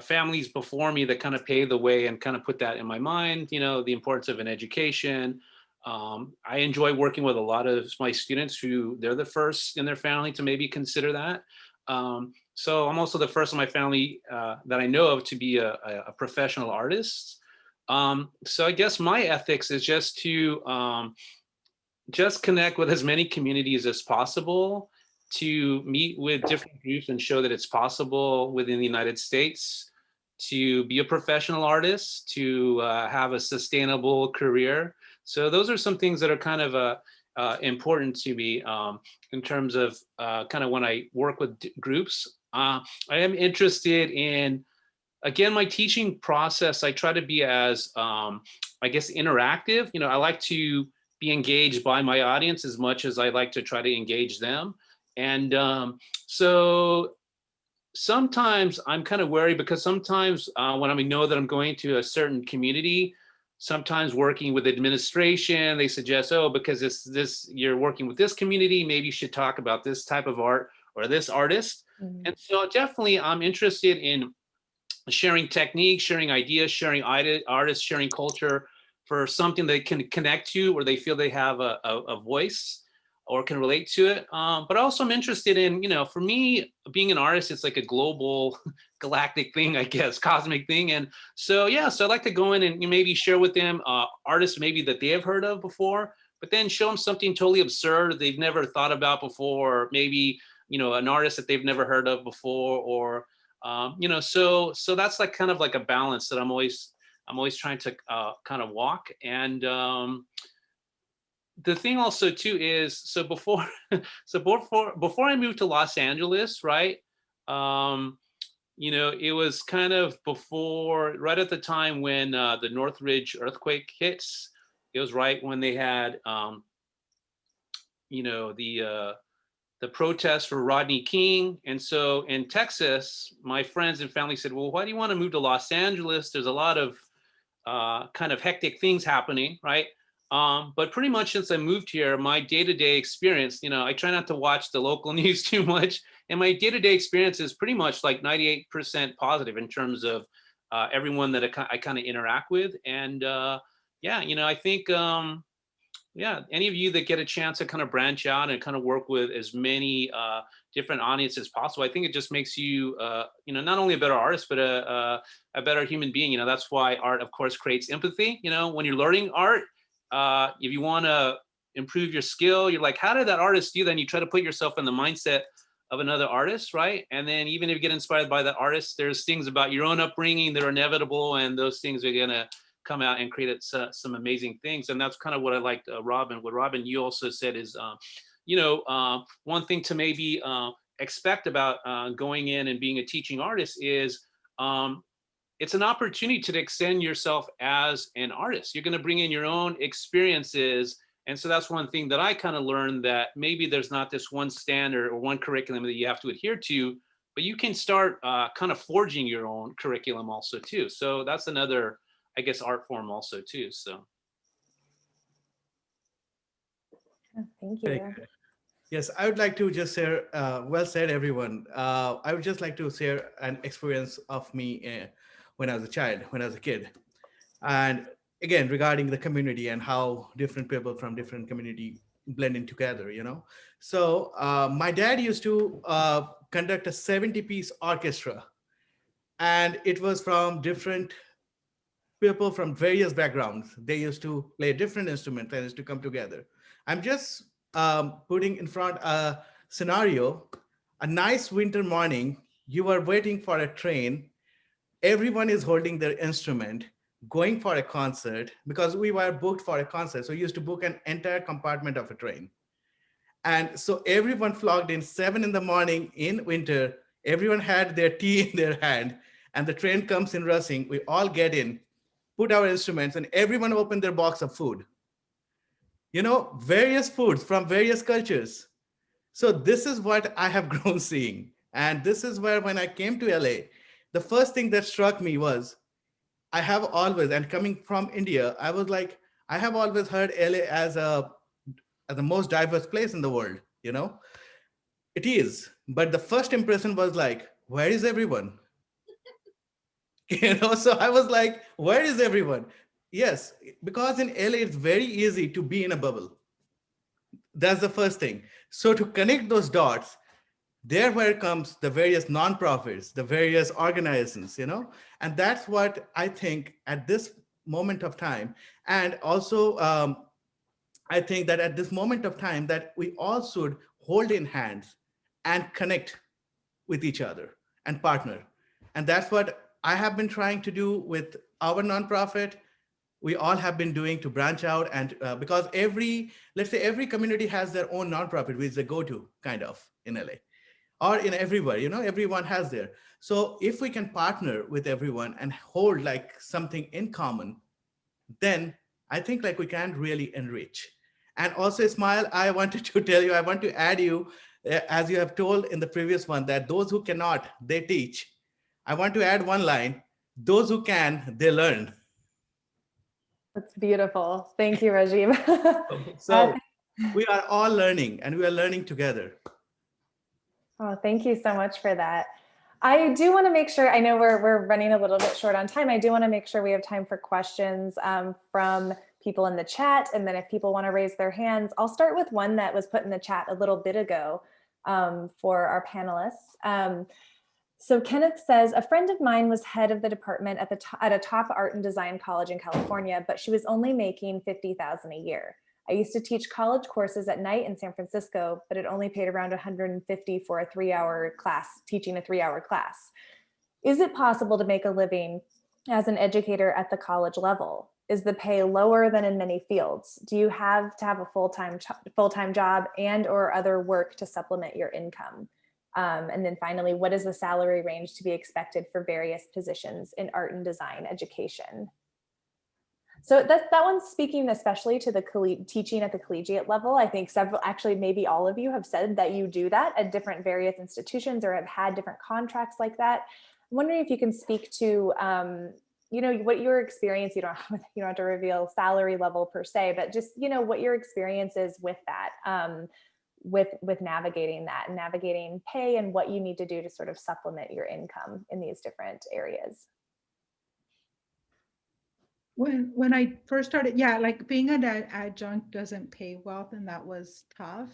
families before me that kind of paved the way and kind of put that in my mind. You know, the importance of an education. I enjoy working with a lot of my students who they're the first in their family to maybe consider that. So I'm also the first in my family that I know of to be a professional artist. So I guess my ethics is just to just connect with as many communities as possible, to meet with different groups and show that it's possible within the United States to be a professional artist, to have a sustainable career. So those are some things that are kind of important to me in terms of kind of when I work with groups. I am interested in, again, my teaching process. I try to be as, I guess, interactive. You know, I like to be engaged by my audience as much as I like to try to engage them. And so sometimes I'm kind of wary because sometimes when I know that I'm going to a certain community, sometimes working with administration, they suggest, oh, because this you're working with this community, maybe you should talk about this type of art or this artist. And so definitely I'm interested in sharing techniques, sharing ideas, sharing artists, sharing culture for something they can connect to, where they feel they have a voice or can relate to it. But also I'm interested in, you know, for me, being an artist, it's like a global, galactic thing, I guess, cosmic thing. And so, yeah, so I'd like to go in and maybe share with them artists maybe that they have heard of before, but then show them something totally absurd they've never thought about before, or maybe, you know, an artist that they've never heard of before, or, you know, so that's like kind of like a balance that I'm always trying to kind of walk. And the thing also too is, so before I moved to Los Angeles, right? You know, it was kind of before, right at the time when the Northridge earthquake hits. It was right when they had, you know, the protests for Rodney King. And so in Texas, my friends and family said, well, why do you want to move to Los Angeles? There's a lot of kind of hectic things happening, right? But pretty much since I moved here, my day-to-day experience, I try not to watch the local news too much. And my day-to-day experience is pretty much like 98% positive in terms of everyone that I kind of interact with. And yeah, I think, yeah, any of you that get a chance to kind of branch out and kind of work with as many different audiences as possible, I think it just makes you, not only a better artist, but a better human being. That's why art, of course, creates empathy. When you're learning art, if you want to improve your skill, you're like, how did that artist do that? And you try to put yourself in the mindset of another artist, right? And then even if you get inspired by that artist, there's things about your own upbringing that are inevitable, and those things are gonna come out and create some amazing things. And that's kind of what I liked, Robin. What Robin, you also said is, one thing to maybe expect about going in and being a teaching artist is, it's an opportunity to extend yourself as an artist. You're going to bring in your own experiences. And so that's one thing that I kind of learned, that maybe there's not this one standard or one curriculum that you have to adhere to, but you can start kind of forging your own curriculum also too. So that's another, I guess, art form also too. So. Thank you. Yes, I would like to just share, well said, everyone. I would just like to share an experience of me when I was a child, when I was a kid. And again, regarding the community and how different people from different community blend in together, So my dad used to conduct a 70-piece orchestra, and it was from different people from various backgrounds. They used to play different instruments and used to come together. I'm just putting in front a scenario. A nice winter morning, you are waiting for a train. Everyone is holding their instrument, going for a concert, because we were booked for a concert. So we used to book an entire compartment of a train. And so everyone flocked in 7 in the morning in winter. Everyone had their tea in their hand, and the train comes in rushing. We all get in, put our instruments, and everyone opened their box of food. Various foods from various cultures. So this is what I have grown seeing. And this is where, when I came to LA, the first thing that struck me was, I have always, and coming from India, I was like, I have always heard LA as the most diverse place in the world. It is. But the first impression was like, where is everyone? So I was like, where is everyone? Yes, because in LA, it's very easy to be in a bubble. That's the first thing. So to connect those dots, there where comes the various nonprofits, the various organizations, and that's what I think at this moment of time. And also, I think that at this moment of time, that we all should hold in hands and connect with each other and partner. And that's what I have been trying to do with our nonprofit. We all have been doing to branch out, and because let's say every community has their own nonprofit, which is a go-to kind of in LA or in everywhere, everyone has there. So if we can partner with everyone and hold like something in common, then I think like we can really enrich. And also, Ismail, I wanted to tell you, I want to add you, as you have told in the previous one, that those who cannot, they teach. I want to add one line: those who can, they learn. That's beautiful. Thank you, Rajiv. So we are all learning, and we are learning together. Oh, thank you so much for that. I do want to make sure, I know we're running a little bit short on time. I do want to make sure we have time for questions from people in the chat. And then if people want to raise their hands, I'll start with one that was put in the chat a little bit ago for our panelists. So Kenneth says, a friend of mine was head of the department at a top art and design college in California, but she was only making $50,000 a year. I used to teach college courses at night in San Francisco, but it only paid around $150 for a 3-hour class, teaching a 3-hour class. Is it possible to make a living as an educator at the college level? Is the pay lower than in many fields? Do you have to have a full-time job and or other work to supplement your income? And then finally, what is the salary range to be expected for various positions in art and design education? So that one's speaking especially to the teaching at the collegiate level. I think actually maybe all of you have said that you do that at different various institutions or have had different contracts like that. I'm wondering if you can speak to what your experience, you don't have to reveal salary level per se, but just, what your experience is with that, with navigating that and navigating pay and what you need to do to sort of supplement your income in these different areas. When I first started, yeah, like being an adjunct doesn't pay well, and that was tough.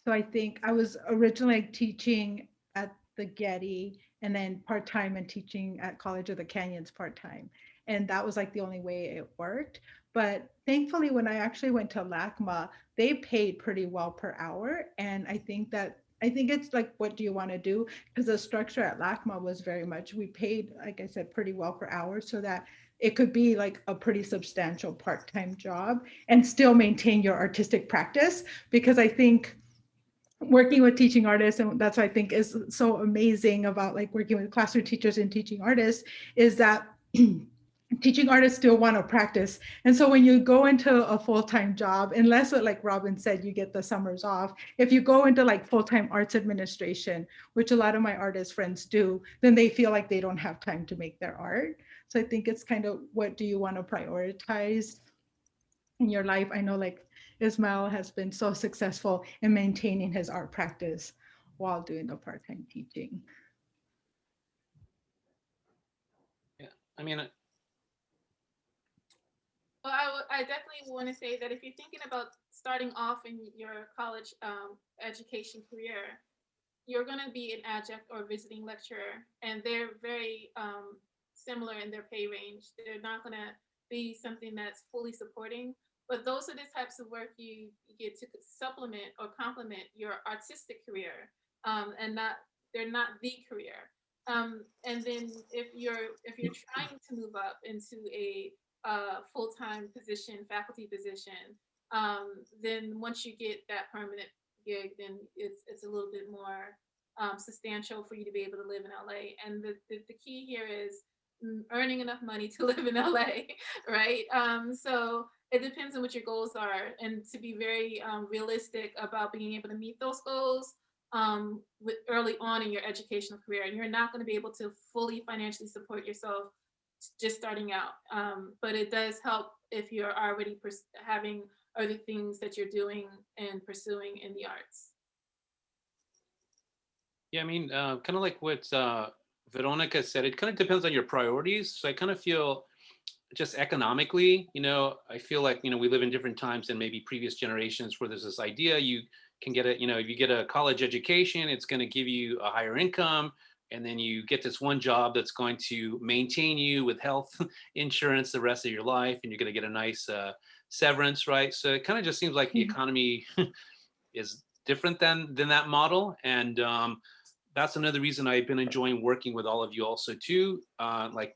So I think I was originally like teaching at the Getty and then part-time and teaching at College of the Canyons part-time. And that was like the only way it worked. But thankfully, when I actually went to LACMA, they paid pretty well per hour. And I think it's like, what do you want to do? Because the structure at LACMA was very much, we paid, like I said, pretty well per hour, so that it could be like a pretty substantial part-time job and still maintain your artistic practice. Because I think working with teaching artists, and that's what I think is so amazing about like working with classroom teachers and teaching artists, is that teaching artists still want to practice. And so when you go into a full-time job, unless like Robin said, you get the summers off, if you go into like full-time arts administration, which a lot of my artist friends do, then they feel like they don't have time to make their art. So I think it's kind of, what do you want to prioritize in your life? I know like Ismail has been so successful in maintaining his art practice while doing the part-time teaching. Yeah, I mean, Well, I definitely want to say that if you're thinking about starting off in your college education career, you're going to be an adjunct or visiting lecturer, and they're very similar in their pay range. They're not going to be something that's fully supporting, but those are the types of work you get to supplement or complement your artistic career, and they're not the career. And then if you're trying to move up into a full-time position, faculty position, then once you get that permanent gig, then it's a little bit more substantial for you to be able to live in LA. And the key here is earning enough money to live in LA, right? So it depends on what your goals are, and to be very realistic about being able to meet those goals with early on in your educational career. And you're not going to be able to fully financially support yourself just starting out. But it does help if you're already having other things that you're doing and pursuing in the arts. yeah, I mean, kind of like what Veronica said, it kind of depends on your priorities. So I kind of feel just economically, I feel like, we live in different times than maybe previous generations, where there's this idea you can get if you get a college education, it's going to give you a higher income. And then you get this one job that's going to maintain you with health insurance the rest of your life, and you're going to get a nice severance, right? So it kind of just seems like the economy is different than that model. And that's another reason I've been enjoying working with all of you also too. Like,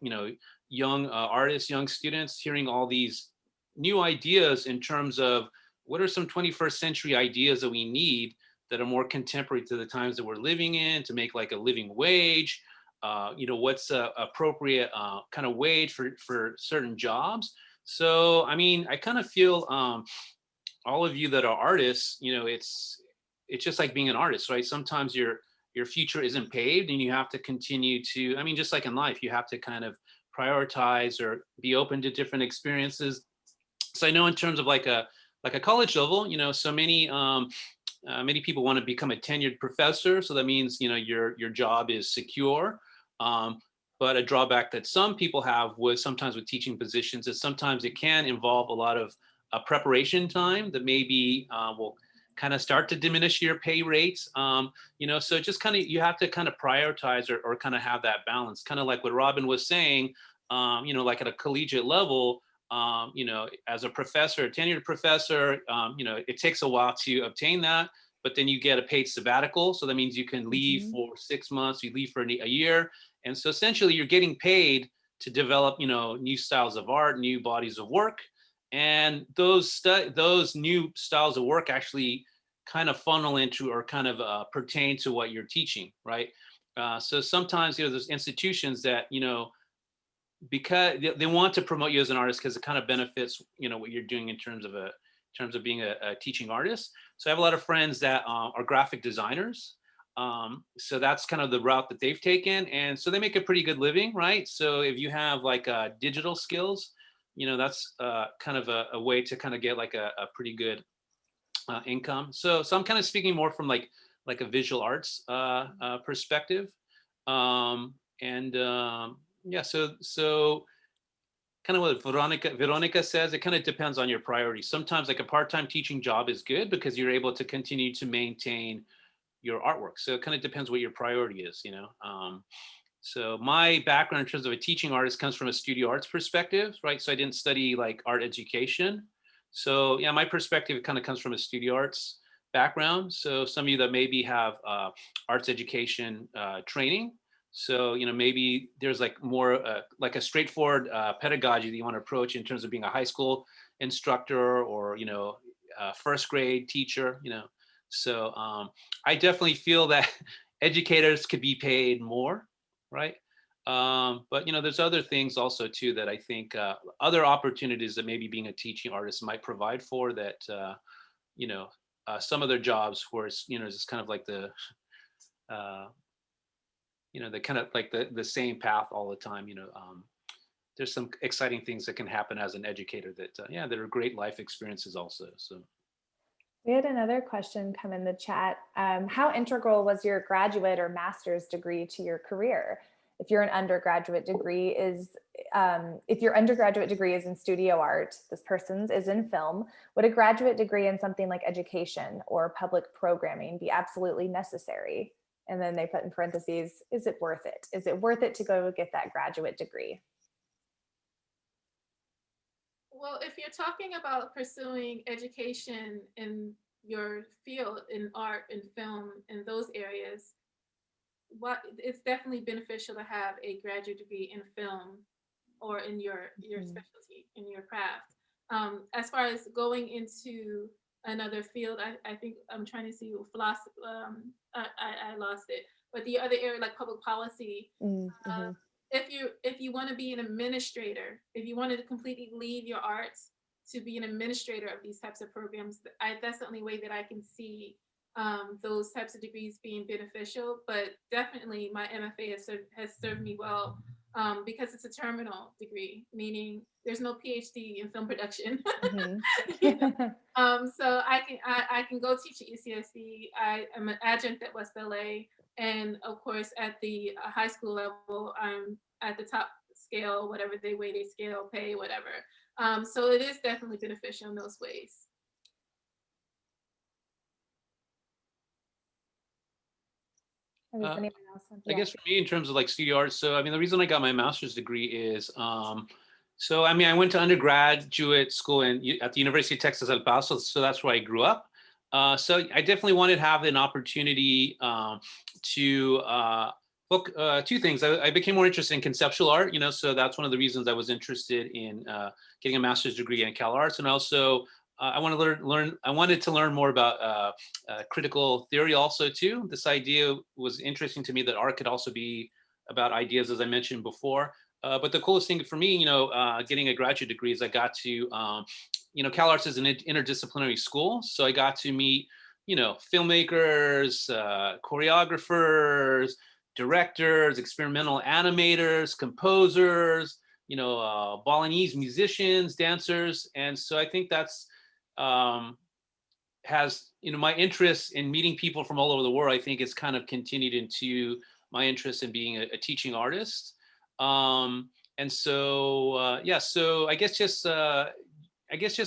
young artists, young students, hearing all these new ideas in terms of what are some 21st century ideas that we need that are more contemporary to the times that we're living in, to make like a living wage, what's appropriate kind of wage for certain jobs. So, I mean, I kind of feel all of you that are artists, it's just like being an artist, right? Sometimes your future isn't paved, and you have to continue to, I mean, just like in life, you have to kind of prioritize or be open to different experiences. So I know in terms of like a college level, so many people want to become a tenured professor. So that means, your job is secure. But a drawback that some people have sometimes with teaching positions is sometimes it can involve a lot of preparation time that maybe will kind of start to diminish your pay rates. So just kind of, you have to kind of prioritize or kind of have that balance, kind of like what Robin was saying, like at a collegiate level, as a professor, a tenured professor, it takes a while to obtain that, but then you get a paid sabbatical. So that means you can leave for 6 months, you leave for a year. And so essentially you're getting paid to develop, new styles of art, new bodies of work. And those new styles of work actually kind of funnel into or kind of pertain to what you're teaching, right? So sometimes, there's institutions that, because they want to promote you as an artist because it kind of benefits, what you're doing in terms of being a teaching artist. So I have a lot of friends that are graphic designers. So that's kind of the route that they've taken. And so they make a pretty good living, right? So if you have like digital skills, that's kind of a way to kind of get like a pretty good income. So I'm kind of speaking more from like a visual arts perspective. Yeah, so kind of what Veronica says, it kind of depends on your priorities. Sometimes like a part-time teaching job is good because you're able to continue to maintain your artwork. So it kind of depends what your priority is, So my background in terms of a teaching artist comes from a studio arts perspective, right? So I didn't study like art education. So yeah, my perspective kind of comes from a studio arts background. So some of you that maybe have arts education training. So, maybe there's like more like a straightforward pedagogy that you want to approach in terms of being a high school instructor or, first grade teacher, So I definitely feel that educators could be paid more, right? But there's other things also too that I think other opportunities that maybe being a teaching artist might provide for that. Some other jobs where it's just kind of like the the kind of like the same path all the time. There's some exciting things that can happen as an educator that that are great life experiences also. So. We had another question come in the chat. How integral was your graduate or master's degree to your career? If your undergraduate degree is in studio art, this person's is in film, would a graduate degree in something like education or public programming be absolutely necessary? And then they put in parentheses, is it worth it? Is it worth it to go get that graduate degree? Well, if you're talking about pursuing education in your field in art and film and those areas, it's definitely beneficial to have a graduate degree in film or in your specialty, in your craft. As far as going into another field, I think I'm trying to see philosophy. I lost it, but the other area like public policy. If you want to be an administrator, if you wanted to completely leave your arts to be an administrator of these types of programs, that's the only way that I can see those types of degrees being beneficial. But definitely my MFA has served me well because it's a terminal degree, meaning there's no PhD in film production. So I can go teach at UCSD. I am an adjunct at West LA. And of course, at the high school level, I'm at the top scale, whatever they scale, pay, whatever. So it is definitely beneficial in those ways. Anyone else? I guess for me, in terms of like studio arts, so I mean, the reason I got my master's degree is, so I mean, I went to undergraduate school at the University of Texas El Paso, so that's where I grew up. So I definitely wanted to have an opportunity to book two things. I became more interested in conceptual art, so that's one of the reasons I was interested in getting a master's degree in CalArts, and also I wanted to learn more about critical theory also too. This idea was interesting to me that art could also be about ideas, as I mentioned before. But the coolest thing for me, getting a graduate degree is I got to, CalArts is an interdisciplinary school. So I got to meet, filmmakers, choreographers, directors, experimental animators, composers, Balinese musicians, dancers. And so I think that's, has, my interest in meeting people from all over the world, I think it's kind of continued into my interest in being a teaching artist. And so, so I guess just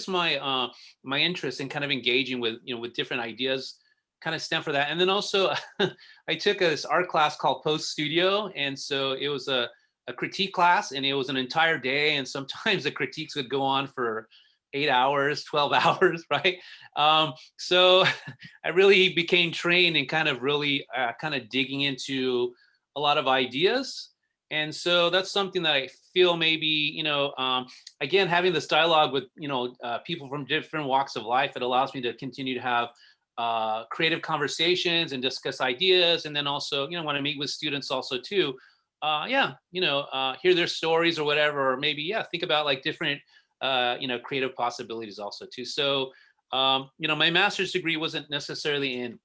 my my interest in kind of engaging with, with different ideas kind of stem for that. And then also I took this art class called Post Studio. And so it was a critique class, and it was an entire day. And sometimes the critiques would go on for 8 hours, 12 hours, right? So I really became trained in kind of really kind of digging into a lot of ideas. And so that's something that I feel maybe, again, having this dialogue with, people from different walks of life, it allows me to continue to have creative conversations and discuss ideas. And then also, when I meet with students also too, hear their stories or whatever, or maybe, think about like different, creative possibilities also too. So, my master's degree wasn't necessarily in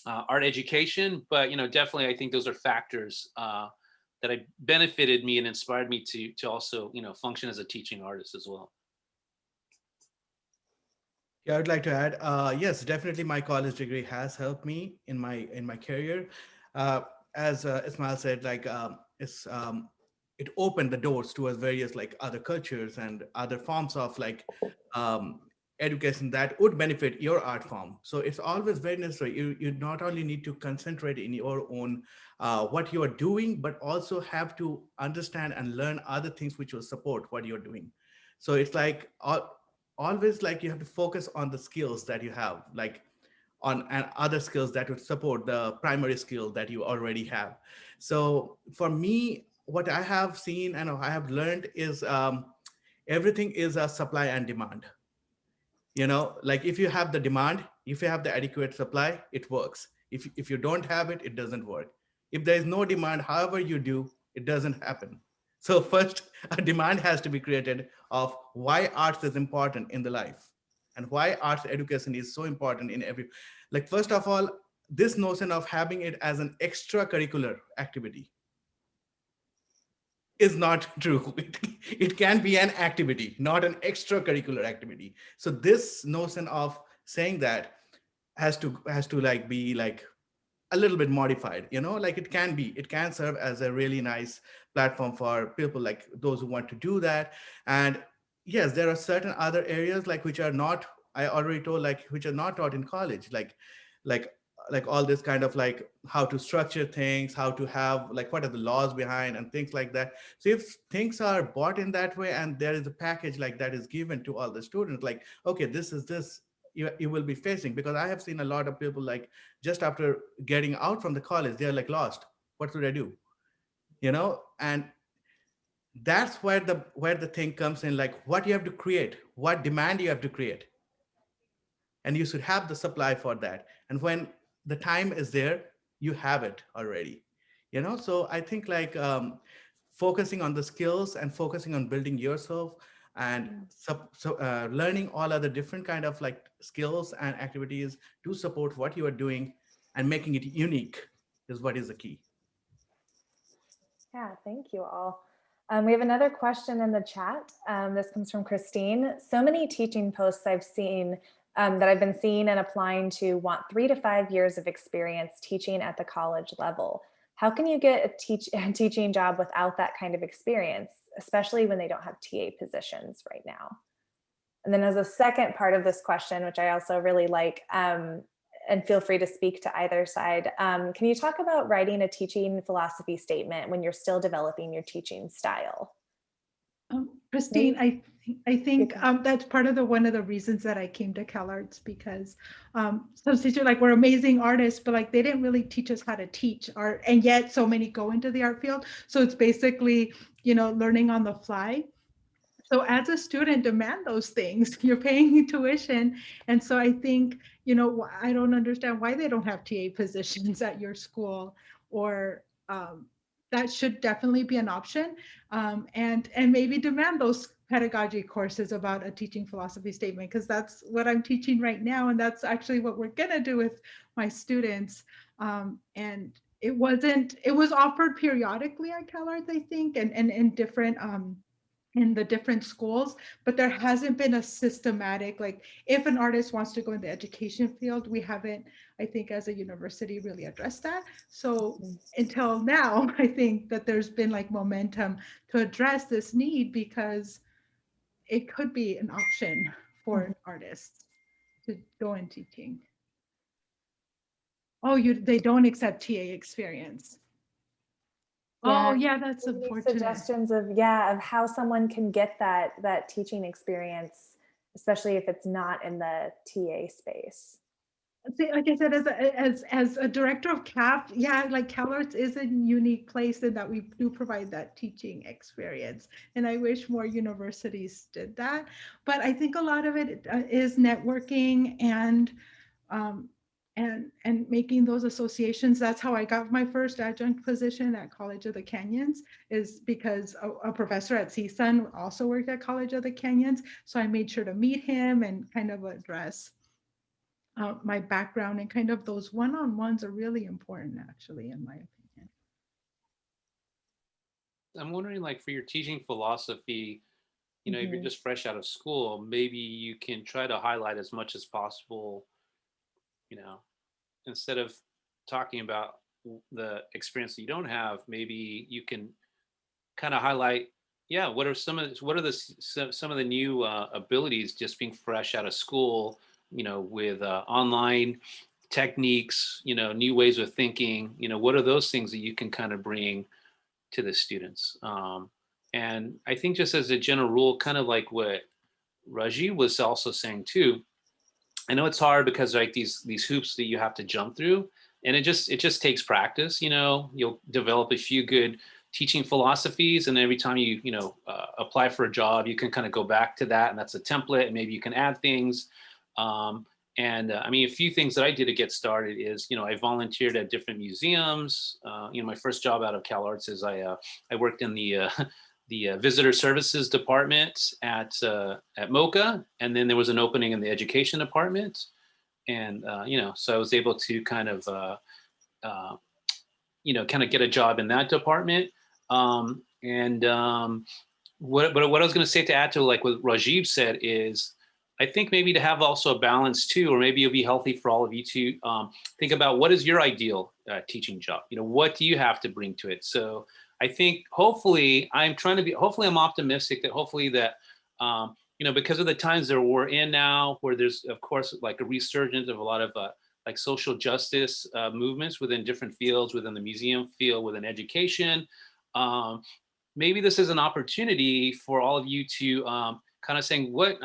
art education, but definitely I think those are factors that I benefited me and inspired me to also function as a teaching artist as well. Yeah, I would like to add, yes, definitely my college degree has helped me in my career. Uh, as Ismail said, like it opened the doors towards various like other cultures and other forms of like um, education that would benefit your art form. So it's always very necessary. You not only need to concentrate in your own what you are doing, but also have to understand and learn other things which will support what you're doing. So it's like always like you have to focus on the skills that you have, like on and other skills that would support the primary skill that you already have. So for me, what I have seen and I have learned is everything is a supply and demand. Like if you have the demand, if you have the adequate supply, it works. If you don't have it, it doesn't work. If there is no demand, however you do, it doesn't happen. So first, a demand has to be created of why arts is important in the life and why arts education is so important in every, like first of all, this notion of having it as an extracurricular activity is not true. It can be an activity, not an extracurricular activity. So this notion of saying that has to like be like a little bit modified, like it can serve as a really nice platform for people like those who want to do that. And yes, there are certain other areas like which are not, I already told, like which are not taught in college, like like all this kind of like how to structure things, how to have like what are the laws behind and things like that. So if things are bought in that way and there is a package like that is given to all the students, like okay, this is this you will be facing, because I have seen a lot of people like just after getting out from the college they're like lost, what should I do, and that's where the thing comes in, like what you have to create, what demand you have to create, and you should have the supply for that. And when the time is there, you have it already. So I think like focusing on the skills and focusing on building yourself and learning all other different kind of like skills and activities to support what you are doing and making it unique is what is the key. Yeah, thank you all. We have another question in the chat. This comes from Christine. So many teaching posts I've seen that I've been seeing and applying to want 3 to 5 years of experience teaching at the college level. How can you get a teaching job without that kind of experience, especially when they don't have TA positions right now? And then as a second part of this question, which I also really like, and feel free to speak to either side. Can you talk about writing a teaching philosophy statement when you're still developing your teaching style? Christine, I think Okay. that's part of one of the reasons that I came to CalArts, because some teachers like we're amazing artists, but like they didn't really teach us how to teach art, and yet so many go into the art field. So it's basically learning on the fly. So as a student, demand those things. You're paying tuition. And so I think, I don't understand why they don't have TA positions at your school, or that should definitely be an option. And maybe demand those pedagogy courses about a teaching philosophy statement, because that's what I'm teaching right now. And that's actually what we're gonna do with my students. And it was offered periodically at CalArts, I think, and in different, in the different schools, but there hasn't been a systematic, like if an artist wants to go in the education field, we haven't, I think as a university, really addressed that. So until now, I think that there's been like momentum to address this need, because it could be an option for artists to go in teaching. Oh, they don't accept TA experience. Oh, yeah, that's Any unfortunate. suggestions of how someone can get that teaching experience, especially if it's not in the TA space? See, like I said, as a director of CAP, yeah, like CalArts is a unique place in that we do provide that teaching experience, and I wish more universities did that. But I think a lot of it is networking and um, and making those associations. That's how I got my first adjunct position at College of the Canyons, is because a professor at CSUN also worked at College of the Canyons, so I made sure to meet him and kind of address my background, and kind of those one-on-ones are really important, actually, in my opinion. I'm wondering, like, for your teaching philosophy, you know, if you're just fresh out of school, maybe you can try to highlight as much as possible, you know, instead of talking about the experience that you don't have, maybe you can kind of highlight, yeah, what are some of the new abilities just being fresh out of school, you know, with online techniques, you know, new ways of thinking, you know, what are those things that you can kind of bring to the students? And I think just as a general rule, kind of like what Raji was also saying too, I know it's hard because like these hoops that you have to jump through, and it just takes practice. You know, you'll develop a few good teaching philosophies, and every time you apply for a job, you can kind of go back to that, and that's a template, and maybe you can add things. And I mean, a few things that I did to get started is, you know, I volunteered at different museums. You know, my first job out of CalArts is I worked in the the visitor services department at MOCA, and then there was an opening in the education department, and you know, so I was able to kind of you know, kind of get a job in that department. And what I was going to say to add to like what Rajiv said is, I think maybe to have also a balance too, or maybe it'll be healthy for all of you to think about what is your ideal teaching job. You know, what do you have to bring to it? So I think hopefully I'm optimistic that hopefully that you know, because of the times that we're in now, where there's of course like a resurgence of a lot of like social justice movements within different fields, within the museum field, within education. Maybe this is an opportunity for all of you to kind of saying what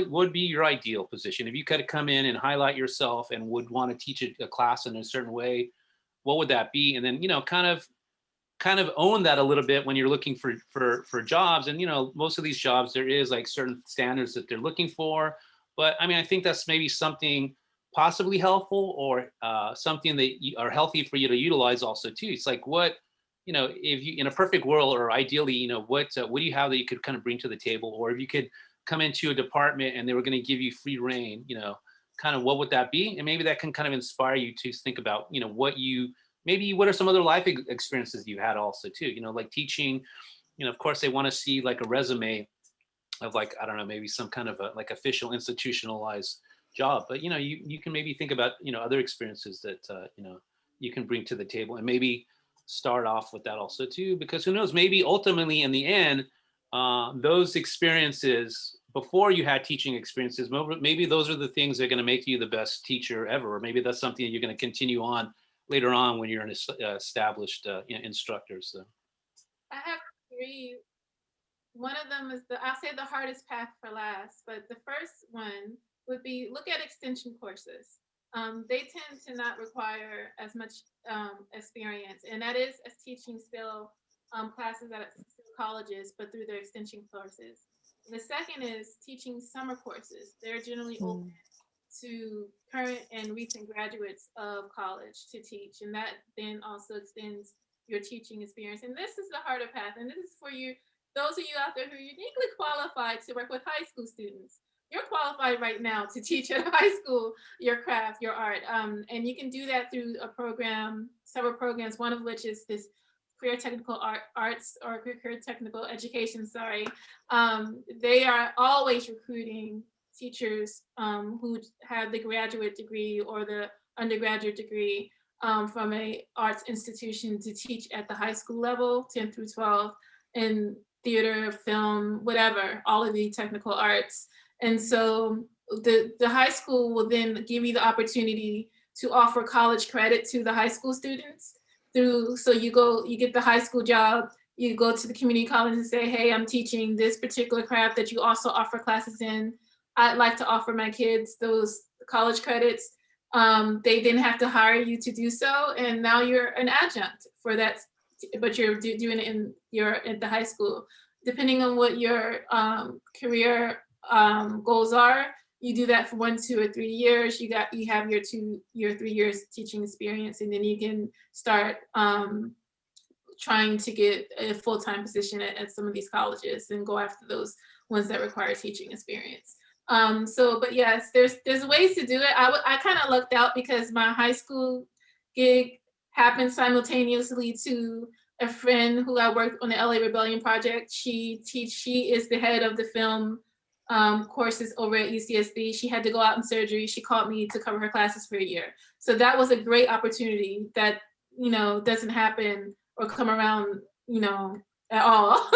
would be your ideal position if you could come in and highlight yourself and would want to teach a class in a certain way, what would that be? And then, you know, kind of own that a little bit when you're looking for jobs. And, you know, most of these jobs, there is like certain standards that they're looking for. But I mean, I think that's maybe something possibly helpful, or something that are healthy for you to utilize also too. It's like, what, you know, if you, in a perfect world, or ideally, you know, what do you have that you could kind of bring to the table? Or if you could come into a department and they were going to give you free reign, you know, kind of what would that be? And maybe that can kind of inspire you to think about, you know, what are some other life experiences you had also too, you know, like teaching, you know, of course they want to see like a resume of like, I don't know, maybe some kind of a like official institutionalized job, but you know, you can maybe think about, you know, other experiences that you know, you can bring to the table, and maybe start off with that also too, because who knows, maybe ultimately in the end, those experiences before you had teaching experiences, maybe those are the things that are going to make you the best teacher ever, or maybe that's something that you're going to continue on later on when you're an established instructor. So I have three. One of them is I'll say the hardest path for last, but the first one would be look at extension courses. They tend to not require as much experience, and that is as teaching still classes at colleges, but through their extension courses. The second is teaching summer courses. They're generally open to current and recent graduates of college to teach, and that then also extends your teaching experience. And this is the harder path, and this is for you, those of you out there who are uniquely qualified to work with high school students. You're qualified right now to teach at high school your craft, your art, and you can do that through a program, several programs. One of which is this career technical arts or career technical education. Sorry, they are always recruiting teachers who have the graduate degree or the undergraduate degree from a arts institution to teach at the high school level, 10 through 12, in theater, film, whatever, all of the technical arts. And so the high school will then give you the opportunity to offer college credit to the high school students so you get the high school job, you go to the community college and say, hey, I'm teaching this particular craft that you also offer classes in. I'd like to offer my kids those college credits. They then have to hire you to do so, and now you're an adjunct for that, but you're doing it you're at the high school. Depending on what your career goals are, you do that for 1, 2, or 3 years. You have your 3 years teaching experience, and then you can start trying to get a full-time position at some of these colleges and go after those ones that require teaching experience. But yes, there's ways to do it. I kind of lucked out because my high school gig happened simultaneously to a friend who I worked on the LA Rebellion project. She is the head of the film courses over at UCSB. She had to go out in surgery. She called me to cover her classes for a year. So that was a great opportunity that, doesn't happen or come around, at all.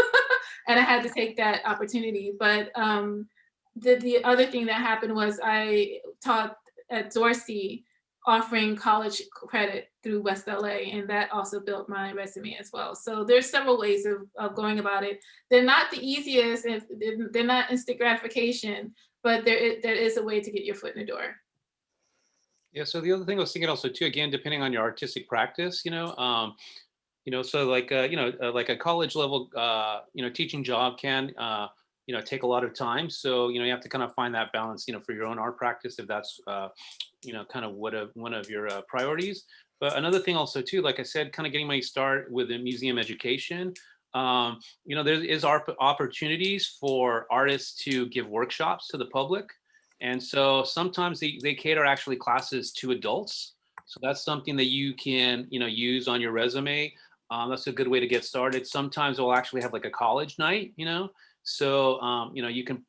And I had to take that opportunity. But the other thing that happened was I taught at Dorsey, offering college credit through West LA, and that also built my resume as well. So there's several ways of going about it. They're not the easiest, and they're not instant gratification, but there is a way to get your foot in the door. Yeah. So the other thing I was thinking also too, again, depending on your artistic practice, so like like a college level teaching job can take a lot of time. So you have to kind of find that balance for your own art practice, if that's kind of one of your priorities. But another thing also too, like I said, kind of getting my start with the museum education. There is opportunities for artists to give workshops to the public, and so sometimes they cater actually classes to adults. So that's something that you can use on your resume. That's a good way to get started. Sometimes we'll actually have like a college night, so you can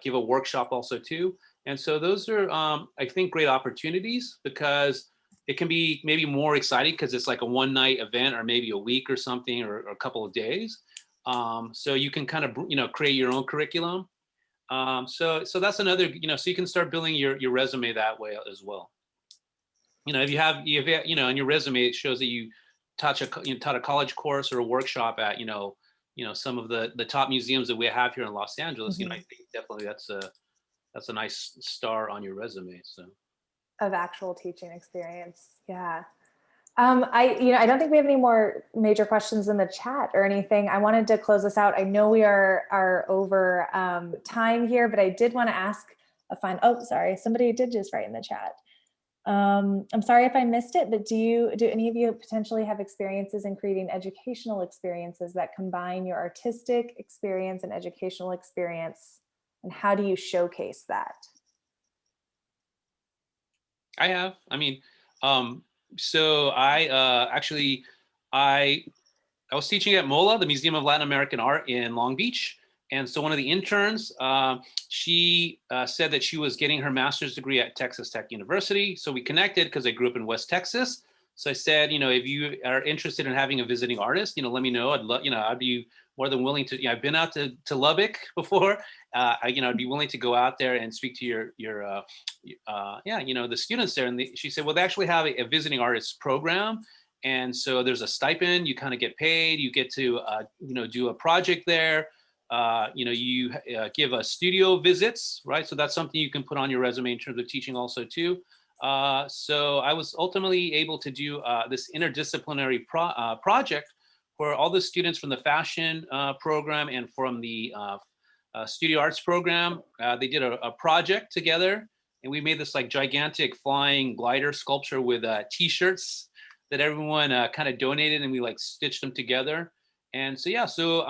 give a workshop also too. And so those are I think great opportunities, because it can be maybe more exciting because it's like a one night event, or maybe a week or something, or a couple of days. So you can kind of create your own curriculum. So that's another, so you can start building your resume that way as well. If you have on your resume, it shows that you taught a college course or a workshop at some of the top museums that we have here in Los Angeles. Mm-hmm. I think definitely that's a nice star on your resume. So of actual teaching experience. Yeah. I don't think we have any more major questions in the chat or anything. I wanted to close this out. I know we are over time here, but I did want to ask sorry, somebody did just write in the chat. I'm sorry if I missed it, but do any of you potentially have experiences in creating educational experiences that combine your artistic experience and educational experience? And how do you showcase that? I have. So I actually I was teaching at MOLA, the Museum of Latin American Art in Long Beach. And so one of the interns, she said that she was getting her master's degree at Texas Tech University. So we connected because I grew up in West Texas. So I said, if you are interested in having a visiting artist, let me know. I'd love, I'd be more than willing to. I've been out to Lubbock before. I'd be willing to go out there and speak to your the students there. And she said, well, they actually have a visiting artist program. And so there's a stipend, you kind of get paid, you get to, do a project there. You give a studio visits, right? So that's something you can put on your resume in terms of teaching also too. So I was ultimately able to do this interdisciplinary project where all the students from the fashion program and from the studio arts program, they did a project together, and we made this like gigantic flying glider sculpture with t-shirts that everyone kind of donated, and we like stitched them together. And so, yeah, so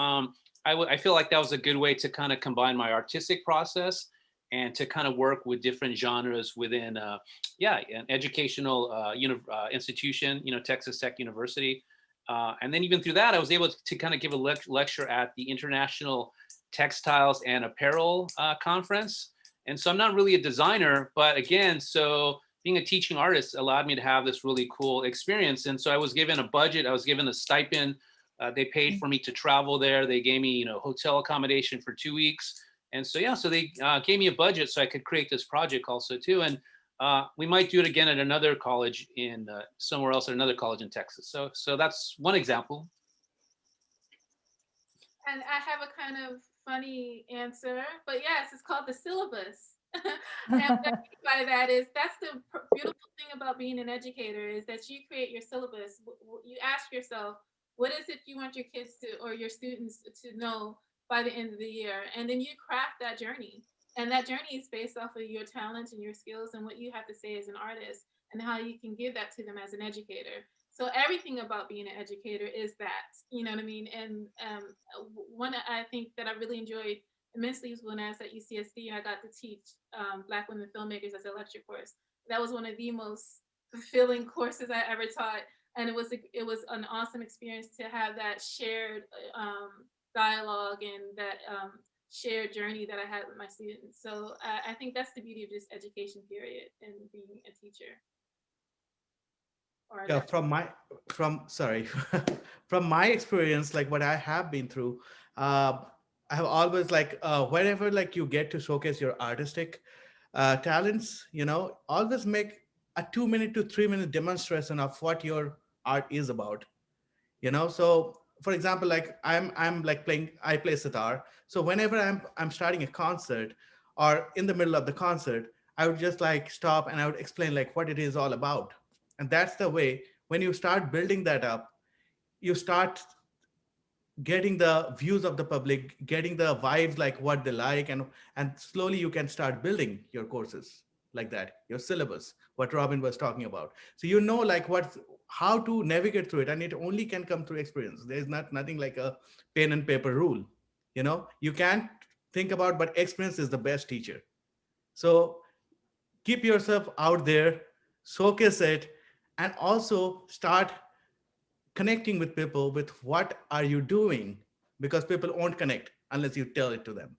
I feel like that was a good way to kind of combine my artistic process and to kind of work with different genres within, an educational institution, Texas Tech University. And then even through that, I was able to kind of give a lecture at the International Textiles and Apparel Conference. And so I'm not really a designer, but again, so being a teaching artist allowed me to have this really cool experience. And so I was given a budget, I was given a stipend. They paid for me to travel there. They gave me, hotel accommodation for 2 weeks. And so, yeah, so they gave me a budget so I could create this project also too. And we might do it again at another college in somewhere else at another college in Texas. So that's one example. And I have a kind of funny answer, but yes, it's called the syllabus. And what I mean by that is that's the beautiful thing about being an educator, is that you create your syllabus. You ask yourself, what is it you want your kids to, or your students to know by the end of the year? And then you craft that journey. And that journey is based off of your talents and your skills and what you have to say as an artist and how you can give that to them as an educator. So everything about being an educator is that, you know what I mean? And one I think that I really enjoyed immensely useful when I was at UCSD and I got to teach Black women filmmakers as a lecture course. That was one of the most fulfilling courses I ever taught, and it was an awesome experience to have that shared dialogue and that shared journey that I had with my students. So I think that's the beauty of this education period and being a teacher. Or a Yeah, lecturer. from my experience, like what I have been through, I have always like wherever like you get to showcase your artistic talents, always make a 2 minute to 3 minute demonstration of what your art is about. So for example, like I'm like I play sitar. So whenever I'm starting a concert or in the middle of the concert, I would just like stop and I would explain like what it is all about. And that's the way, when you start building that up, you start getting the views of the public, getting the vibes, like what they like, and slowly you can start building your courses like that, your syllabus, what Robin was talking about. So like how to navigate through it, and it only can come through experience. There's nothing like a pen and paper rule. You can't think about, but experience is the best teacher. So keep yourself out there, showcase it, and also start connecting with people with what are you doing, because people won't connect unless you tell it to them.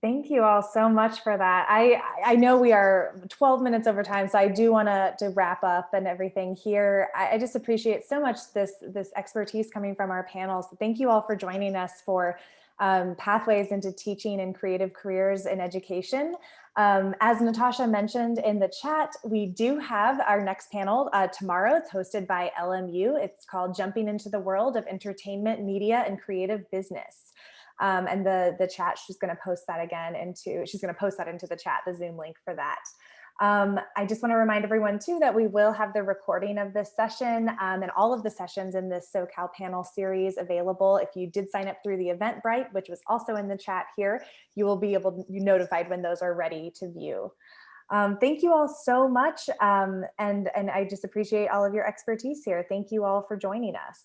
Thank you all so much for that. I know we are 12 minutes over time, so I do want to wrap up and everything here. I just appreciate so much this expertise coming from our panels. Thank you all for joining us for Pathways into Teaching and Creative Careers in Education. As Natasha mentioned in the chat, we do have our next panel tomorrow. It's hosted by LMU. It's called Jumping into the World of Entertainment, Media, and Creative Business. And the chat, she's going to post that into the chat, the Zoom link for that. I just want to remind everyone too that we will have the recording of this session and all of the sessions in this SoCal panel series available. If you did sign up through the Eventbrite, which was also in the chat here, you will be able to be notified when those are ready to view. Thank you all so much. And I just appreciate all of your expertise here. Thank you all for joining us.